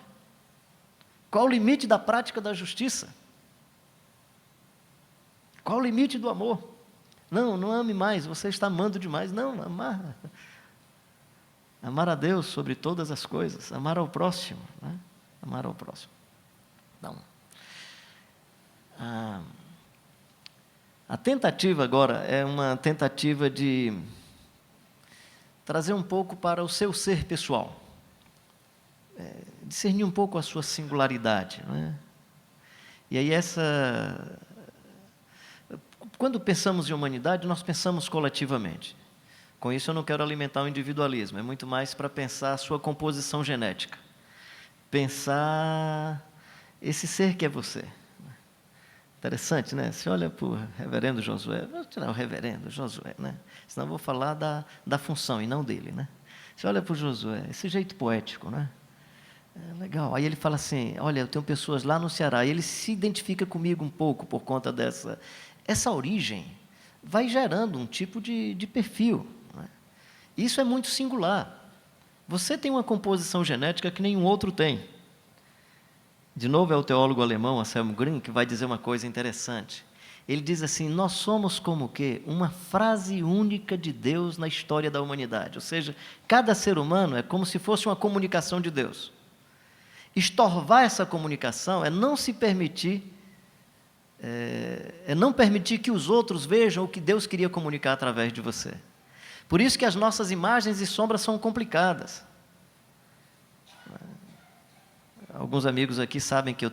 Qual é o limite da prática da justiça? Qual é o limite do amor? Não ame mais, você está amando demais. Não, amar. Amar a Deus sobre todas as coisas. Amar ao próximo, né? Amar ao próximo. Não. A tentativa agora é uma tentativa de trazer um pouco para o seu ser pessoal, discernir um pouco a sua singularidade, não é? E aí quando pensamos em humanidade, nós pensamos coletivamente. Com isso eu não quero alimentar o individualismo, é muito mais para pensar a sua composição genética, pensar esse ser que é você. Interessante, né? Você olha para o reverendo Josué, vou tirar o reverendo Josué, né? Senão eu vou falar da função e não dele, né? Você olha para o Josué, esse jeito poético, né? É legal. Aí ele fala assim, olha, eu tenho pessoas lá no Ceará, e ele se identifica comigo um pouco por conta essa origem, vai gerando um tipo de perfil, né? Isso é muito singular. Você tem uma composição genética que nenhum outro tem. De novo é o teólogo alemão, Anselm Grün, que vai dizer uma coisa interessante. Ele diz assim, nós somos como o quê? Uma frase única de Deus na história da humanidade. Ou seja, cada ser humano é como se fosse uma comunicação de Deus. Estorvar essa comunicação é não se permitir, não permitir que os outros vejam o que Deus queria comunicar através de você. Por isso que as nossas imagens e sombras são complicadas. Alguns amigos aqui sabem que eu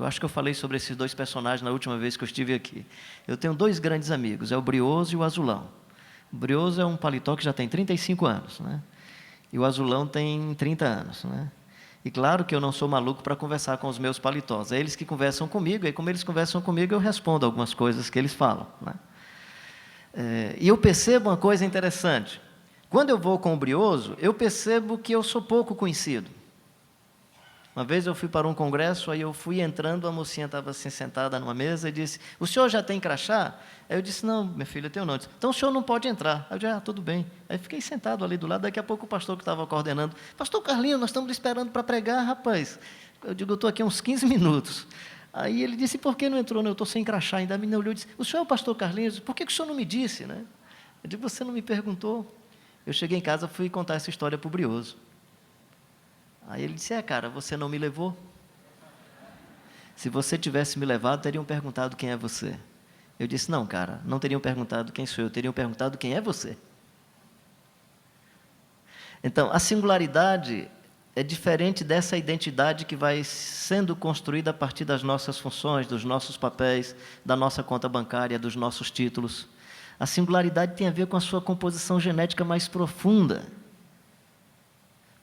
acho que eu falei sobre esses dois personagens na última vez que eu estive aqui. Eu tenho dois grandes amigos, é o Brioso e o Azulão. O Brioso é um paletó que já tem 35 anos, né? E o Azulão tem 30 anos, né? E claro que eu não sou maluco para conversar com os meus paletós, é eles que conversam comigo, e como eles conversam comigo, eu respondo algumas coisas que eles falam, né? E eu percebo uma coisa interessante. Quando eu vou com o Brioso, eu percebo que eu sou pouco conhecido. Uma vez eu fui para um congresso, aí eu fui entrando, a mocinha estava assim sentada numa mesa e disse, o senhor já tem crachá? Aí eu disse, não, minha filha, eu tenho não. Disse, então o senhor não pode entrar. Aí eu disse, tudo bem. Aí fiquei sentado ali do lado, daqui a pouco o pastor que estava coordenando, pastor Carlinhos, nós estamos esperando para pregar, rapaz. Eu digo, eu estou aqui há uns 15 minutos. Aí ele disse, por que não entrou? Eu estou sem crachá ainda. A menina olhou e disse, o senhor é o pastor Carlinhos? Por que o senhor não me disse, né? Eu digo, você não me perguntou. Eu cheguei em casa, fui contar essa história para o Brioso. Aí ele disse, cara, você não me levou? Se você tivesse me levado, teriam perguntado quem é você. Eu disse, não, cara, não teriam perguntado quem sou eu, teriam perguntado quem é você. Então, a singularidade é diferente dessa identidade que vai sendo construída a partir das nossas funções, dos nossos papéis, da nossa conta bancária, dos nossos títulos. A singularidade tem a ver com a sua composição genética mais profunda.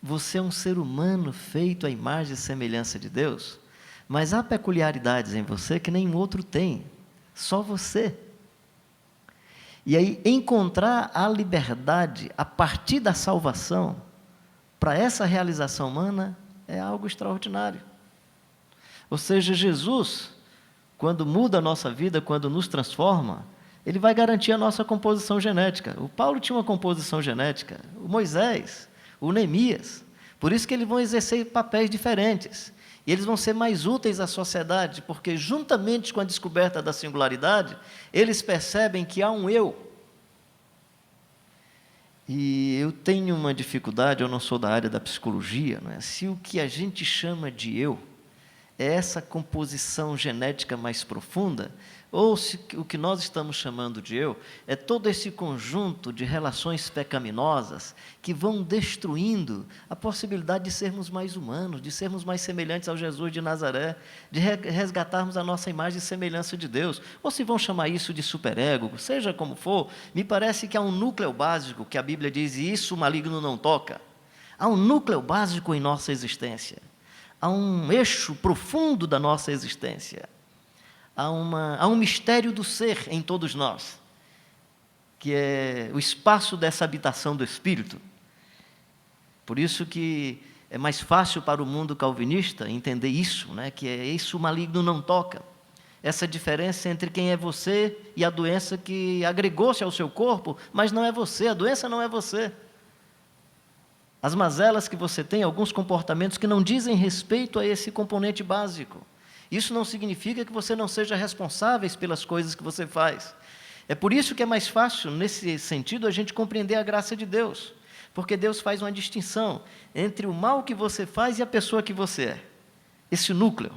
Você é um ser humano feito à imagem e semelhança de Deus, mas há peculiaridades em você que nenhum outro tem, só você. E aí, encontrar a liberdade a partir da salvação, para essa realização humana, é algo extraordinário. Ou seja, Jesus, quando muda a nossa vida, quando nos transforma, Ele vai garantir a nossa composição genética. O Paulo tinha uma composição genética, o Moisés, o Neemias. Por isso que eles vão exercer papéis diferentes. E eles vão ser mais úteis à sociedade, porque juntamente com a descoberta da singularidade, eles percebem que há um eu. E eu tenho uma dificuldade, eu não sou da área da psicologia, não é? Se o que a gente chama de eu é essa composição genética mais profunda, ou se o que nós estamos chamando de eu é todo esse conjunto de relações pecaminosas que vão destruindo a possibilidade de sermos mais humanos, de sermos mais semelhantes ao Jesus de Nazaré, de resgatarmos a nossa imagem e semelhança de Deus, ou se vão chamar isso de superego, seja como for, me parece que há um núcleo básico que a Bíblia diz, e isso o maligno não toca. Há um núcleo básico em nossa existência, há um eixo profundo da nossa existência. Há um mistério do ser em todos nós, que é o espaço dessa habitação do Espírito. Por isso que é mais fácil para o mundo calvinista entender isso, né? Que é isso o maligno não toca. Essa diferença entre quem é você e a doença que agregou-se ao seu corpo, mas não é você, a doença não é você. As mazelas que você tem, alguns comportamentos que não dizem respeito a esse componente básico. Isso não significa que você não seja responsável pelas coisas que você faz. É por isso que é mais fácil, nesse sentido, a gente compreender a graça de Deus. Porque Deus faz uma distinção entre o mal que você faz e a pessoa que você é. Esse núcleo.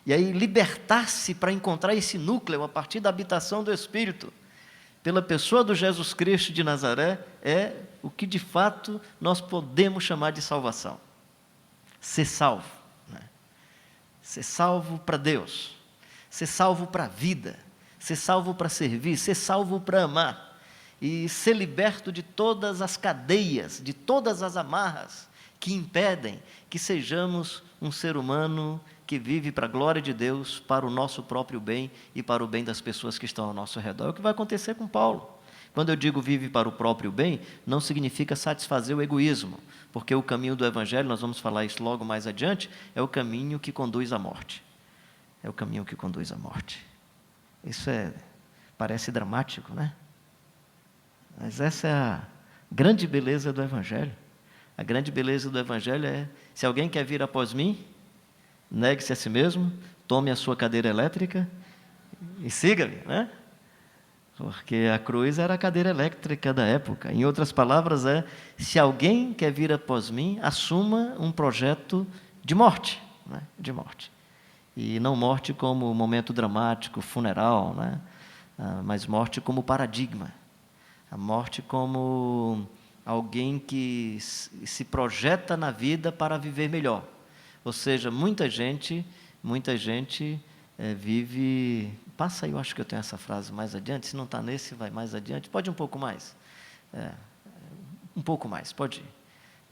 E aí, libertar-se para encontrar esse núcleo a partir da habitação do Espírito, pela pessoa do Jesus Cristo de Nazaré, é o que de fato nós podemos chamar de salvação. Ser salvo. Ser salvo para Deus, ser salvo para a vida, ser salvo para servir, ser salvo para amar e ser liberto de todas as cadeias, de todas as amarras que impedem que sejamos um ser humano que vive para a glória de Deus, para o nosso próprio bem e para o bem das pessoas que estão ao nosso redor. É o que vai acontecer com Paulo. Quando eu digo vive para o próprio bem, não significa satisfazer o egoísmo, porque o caminho do Evangelho, nós vamos falar isso logo mais adiante, é o caminho que conduz à morte. É o caminho que conduz à morte. Isso parece dramático, né? Mas essa é a grande beleza do Evangelho. A grande beleza do Evangelho é, se alguém quer vir após mim, negue-se a si mesmo, tome a sua cadeira elétrica e siga-me, né? Porque a cruz era a cadeira elétrica da época. Em outras palavras, se alguém quer vir após mim, assuma um projeto de morte, né? De morte. E não morte como momento dramático, funeral, né? Mas morte como paradigma. A morte como alguém que se projeta na vida para viver melhor. Ou seja, muita gente vive... Passa aí, eu acho que eu tenho essa frase mais adiante. Se não está nesse, vai mais adiante. Pode um pouco mais. Um pouco mais, pode ir.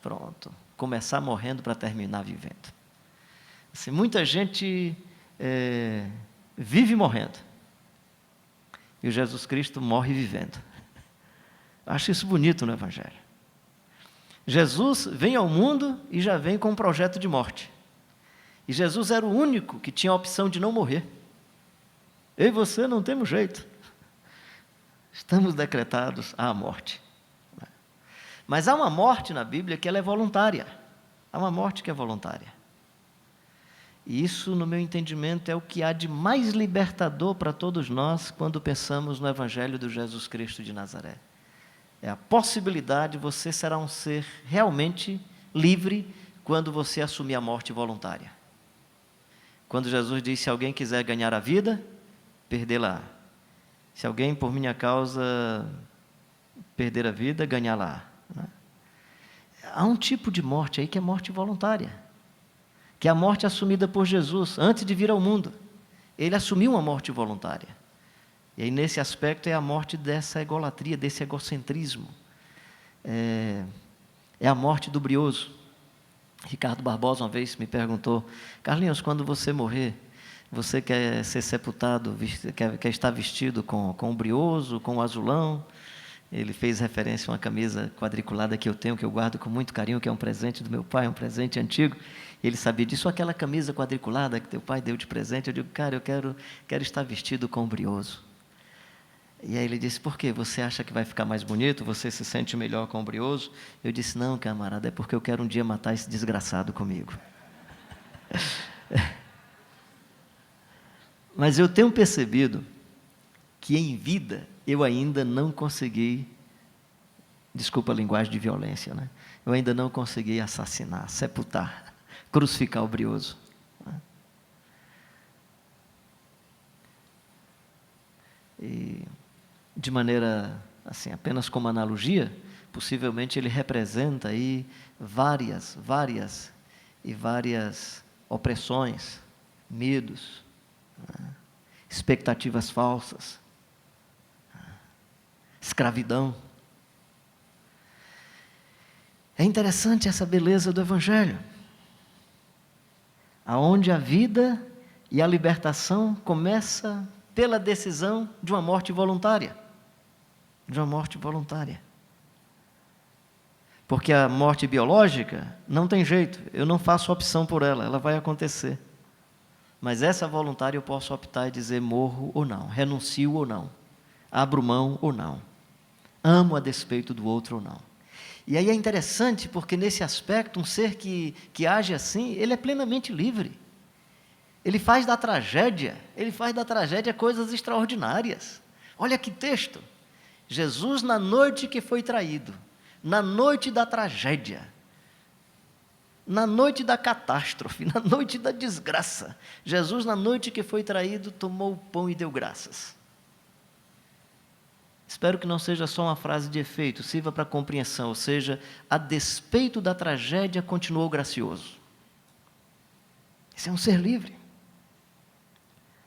Pronto. Começar morrendo para terminar vivendo. Assim, muita gente vive morrendo. E o Jesus Cristo morre vivendo. Acho isso bonito no Evangelho. Jesus vem ao mundo e já vem com um projeto de morte. E Jesus era o único que tinha a opção de não morrer. Eu e você não temos jeito. Estamos decretados à morte. Mas há uma morte na Bíblia que ela é voluntária. Há uma morte que é voluntária. E isso, no meu entendimento, é o que há de mais libertador para todos nós quando pensamos no Evangelho do Jesus Cristo de Nazaré. É a possibilidade de você será um ser realmente livre quando você assumir a morte voluntária. Quando Jesus disse, se alguém quiser ganhar a vida, perdê-la. Se alguém, por minha causa, perder a vida, ganhá-la. Há um tipo de morte aí que é morte voluntária, que é a morte assumida por Jesus, antes de vir ao mundo. Ele assumiu uma morte voluntária. E aí, nesse aspecto, é a morte dessa egolatria, desse egocentrismo. É a morte do brioso. Ricardo Barbosa, uma vez, me perguntou, Carlinhos, quando você morrer, você quer ser sepultado, quer estar vestido com o brioso, com o azulão? Ele fez referência a uma camisa quadriculada que eu tenho, que eu guardo com muito carinho, que é um presente do meu pai, um presente antigo. Ele sabia disso, aquela camisa quadriculada que teu pai deu de presente. Eu digo, cara, eu quero estar vestido com o brioso. E aí ele disse, por quê? Você acha que vai ficar mais bonito? Você se sente melhor com o brioso? Eu disse, não, camarada, é porque eu quero um dia matar esse desgraçado comigo. Mas eu tenho percebido que em vida eu ainda não consegui, desculpa a linguagem de violência, né? Eu ainda não consegui assassinar, sepultar, crucificar o brioso. E, de maneira, assim, apenas como analogia, possivelmente ele representa aí várias opressões, medos, expectativas falsas, escravidão. É interessante essa beleza do Evangelho, aonde a vida e a libertação começa pela decisão de uma morte voluntária. De uma morte voluntária. Porque a morte biológica não tem jeito, eu não faço opção por ela, ela vai acontecer. Mas essa voluntária eu posso optar e dizer morro ou não, renuncio ou não, abro mão ou não, amo a despeito do outro ou não. E aí é interessante porque nesse aspecto, um ser que age assim, ele é plenamente livre. Ele faz da tragédia coisas extraordinárias. Olha que texto. Jesus na noite que foi traído, na noite da tragédia, na noite da catástrofe, na noite da desgraça, Jesus na noite que foi traído, tomou o pão e deu graças. Espero que não seja só uma frase de efeito, sirva para compreensão, ou seja, a despeito da tragédia, continuou gracioso. Esse é um ser livre.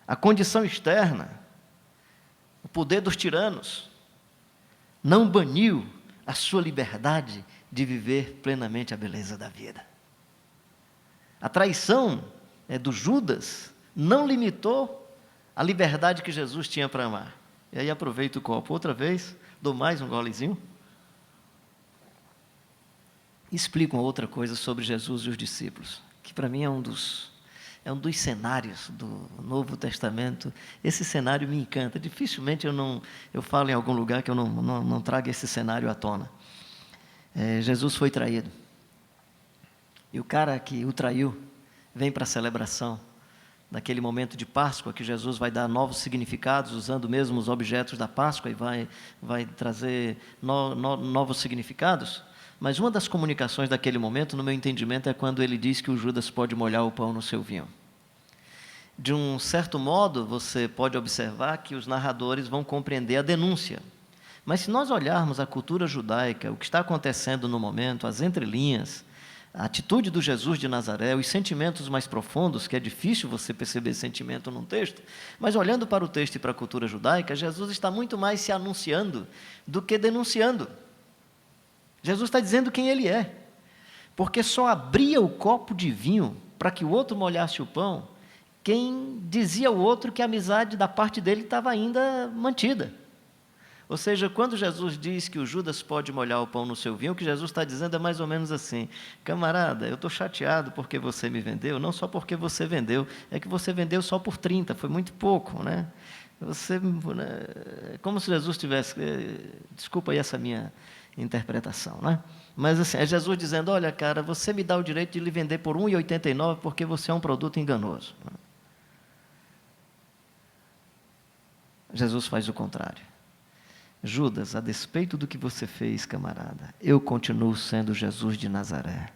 A condição externa, o poder dos tiranos, não baniu a sua liberdade de viver plenamente a beleza da vida. A traição do Judas não limitou a liberdade que Jesus tinha para amar. E aí aproveito o copo outra vez, dou mais um golezinho. Explico uma outra coisa sobre Jesus e os discípulos, que para mim é um dos cenários do Novo Testamento. Esse cenário me encanta. Dificilmente eu falo em algum lugar que eu não trago esse cenário à tona. Jesus foi traído. E o cara que o traiu vem para a celebração, naquele momento de Páscoa, que Jesus vai dar novos significados, usando mesmo os objetos da Páscoa, e vai trazer novos significados. Mas uma das comunicações daquele momento, no meu entendimento, é quando ele diz que o Judas pode molhar o pão no seu vinho. De um certo modo, você pode observar que os narradores vão compreender a denúncia. Mas se nós olharmos a cultura judaica, o que está acontecendo no momento, as entrelinhas, a atitude do Jesus de Nazaré, os sentimentos mais profundos, que é difícil você perceber sentimento num texto, mas olhando para o texto e para a cultura judaica, Jesus está muito mais se anunciando do que denunciando. Jesus está dizendo quem ele é, porque só abria o copo de vinho para que o outro molhasse o pão, quem dizia ao outro que a amizade da parte dele estava ainda mantida. Ou seja, quando Jesus diz que o Judas pode molhar o pão no seu vinho, o que Jesus está dizendo é mais ou menos assim: camarada, eu estou chateado porque você me vendeu, não só porque você vendeu, é que você vendeu só por 30, foi muito pouco, né? Você, como se Jesus tivesse, desculpa aí essa minha interpretação, né? Mas assim, é Jesus dizendo: olha, cara, você me dá o direito de lhe vender por 1,89 porque você é um produto enganoso. Jesus faz o contrário. Judas, a despeito do que você fez, camarada, eu continuo sendo Jesus de Nazaré.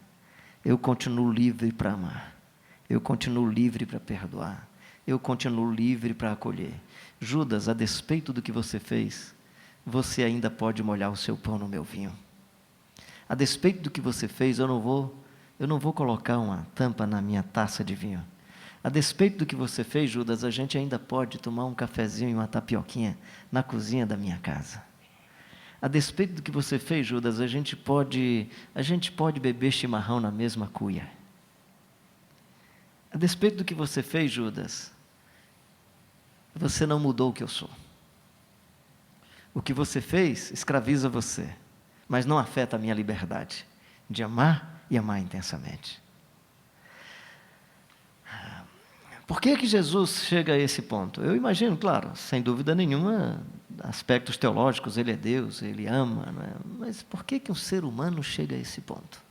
Eu continuo livre para amar. Eu continuo livre para perdoar. Eu continuo livre para acolher. Judas, a despeito do que você fez, você ainda pode molhar o seu pão no meu vinho. A despeito do que você fez, eu não vou colocar uma tampa na minha taça de vinho. A despeito do que você fez, Judas, a gente ainda pode tomar um cafezinho e uma tapioquinha na cozinha da minha casa. A despeito do que você fez, Judas, a gente pode beber chimarrão na mesma cuia. A despeito do que você fez, Judas, você não mudou o que eu sou. O que você fez escraviza você, mas não afeta a minha liberdade de amar e amar intensamente. Por que Jesus chega a esse ponto? Eu imagino, claro, sem dúvida nenhuma, aspectos teológicos, ele é Deus, ele ama, não é? Mas por que um ser humano chega a esse ponto?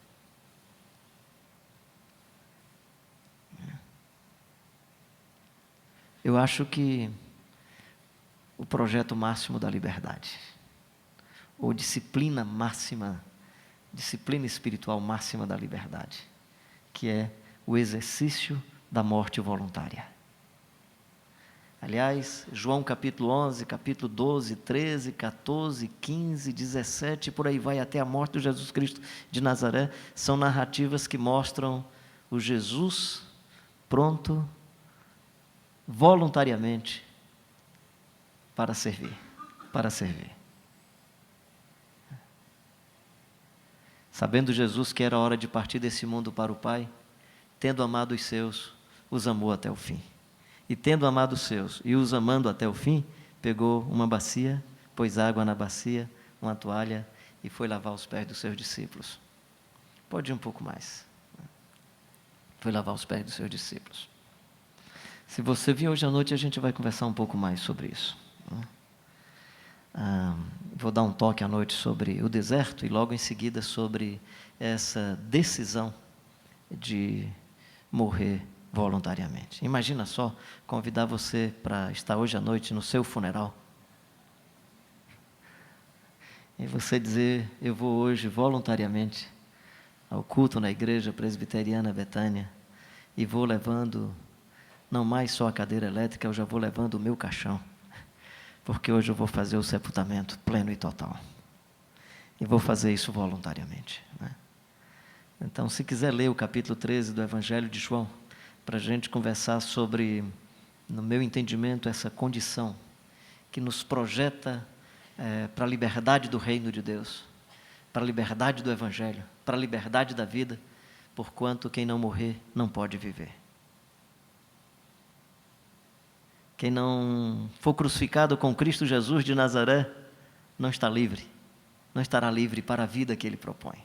Eu acho que o projeto máximo da liberdade, ou disciplina espiritual máxima da liberdade, que é o exercício da morte voluntária. Aliás, João capítulo 11, capítulo 12, 13, 14, 15, 17, por aí vai até a morte de Jesus Cristo de Nazaré, são narrativas que mostram o Jesus pronto, voluntariamente, para servir. Sabendo Jesus que era hora de partir desse mundo para o Pai, tendo amado os seus, os amou até o fim. E tendo amado os seus e os amando até o fim, pegou uma bacia, pôs água na bacia, uma toalha e foi lavar os pés dos seus discípulos. Pode ir um pouco mais. Foi lavar os pés dos seus discípulos. Se você vir hoje à noite, a gente vai conversar um pouco mais sobre isso. Vou dar um toque à noite sobre o deserto e logo em seguida sobre essa decisão de morrer voluntariamente. Imagina só convidar você para estar hoje à noite no seu funeral e você dizer: eu vou hoje voluntariamente ao culto na igreja presbiteriana Betânia e vou levando não mais só a cadeira elétrica, eu já vou levando o meu caixão, porque hoje eu vou fazer o sepultamento pleno e total e vou fazer isso voluntariamente, né? Então, se quiser ler o capítulo 13 do Evangelho de João, para a gente conversar sobre, no meu entendimento, essa condição que nos projeta para a liberdade do reino de Deus, para a liberdade do Evangelho, para a liberdade da vida, porquanto quem não morrer não pode viver. Quem não for crucificado com Cristo Jesus de Nazaré, não está livre, não estará livre para a vida que Ele propõe.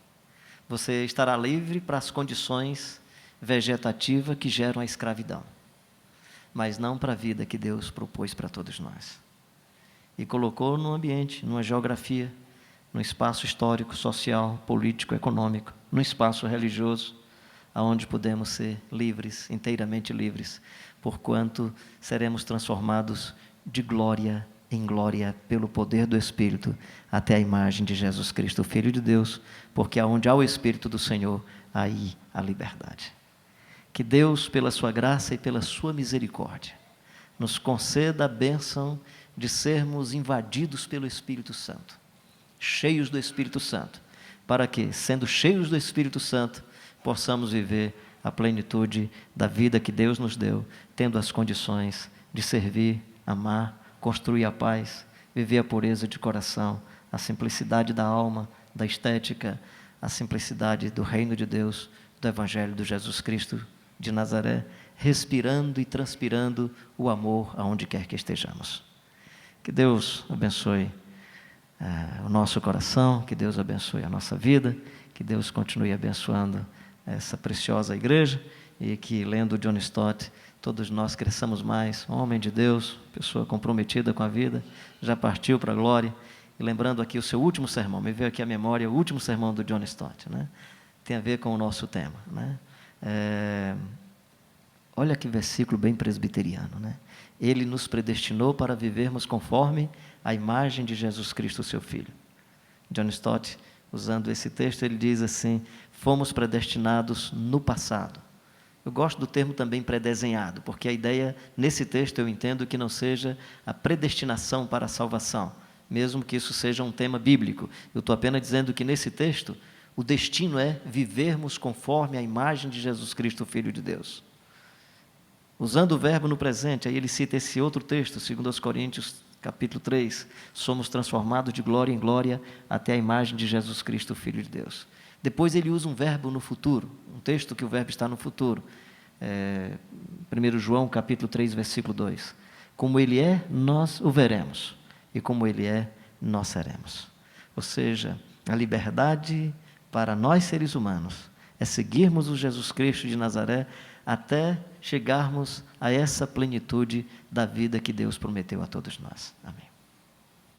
Você estará livre para as condições vegetativas que geram a escravidão, mas não para a vida que Deus propôs para todos nós. E colocou num ambiente, numa geografia, num espaço histórico, social, político, econômico, num espaço religioso, aonde podemos ser livres, inteiramente livres, porquanto seremos transformados de glória em glória pelo poder do Espírito, até a imagem de Jesus Cristo, o Filho de Deus, porque aonde há o Espírito do Senhor, aí há liberdade. Que Deus, pela sua graça e pela sua misericórdia, nos conceda a bênção de sermos invadidos pelo Espírito Santo, cheios do Espírito Santo, para que, sendo cheios do Espírito Santo, possamos viver a plenitude da vida que Deus nos deu, tendo as condições de servir, amar, construir a paz, viver a pureza de coração, a simplicidade da alma, da estética, a simplicidade do reino de Deus, do Evangelho de Jesus Cristo de Nazaré, respirando e transpirando o amor aonde quer que estejamos. Que Deus abençoe o nosso coração, que Deus abençoe a nossa vida, que Deus continue abençoando essa preciosa igreja e que, lendo John Stott, todos nós cresçamos mais. Homem de Deus, pessoa comprometida com a vida, já partiu para a glória. E lembrando aqui o seu último sermão, me veio aqui à memória o último sermão do John Stott, né? Tem a ver com o nosso tema, né? Olha que versículo bem presbiteriano, né? Ele nos predestinou para vivermos conforme a imagem de Jesus Cristo, seu Filho. John Stott, usando esse texto, ele diz assim: fomos predestinados no passado. Eu gosto do termo também predesenhado, porque a ideia, nesse texto, eu entendo que não seja a predestinação para a salvação, mesmo que isso seja um tema bíblico. Eu estou apenas dizendo que, nesse texto, o destino é vivermos conforme a imagem de Jesus Cristo, Filho de Deus. Usando o verbo no presente, aí ele cita esse outro texto, 2 Coríntios, capítulo 3, somos transformados de glória em glória até a imagem de Jesus Cristo, Filho de Deus. Depois ele usa um verbo no futuro, um texto que o verbo está no futuro. 1 João, capítulo 3, versículo 2. Como ele é, nós o veremos, e como ele é, nós seremos. Ou seja, a liberdade para nós seres humanos é seguirmos o Jesus Cristo de Nazaré até chegarmos a essa plenitude da vida que Deus prometeu a todos nós. Amém.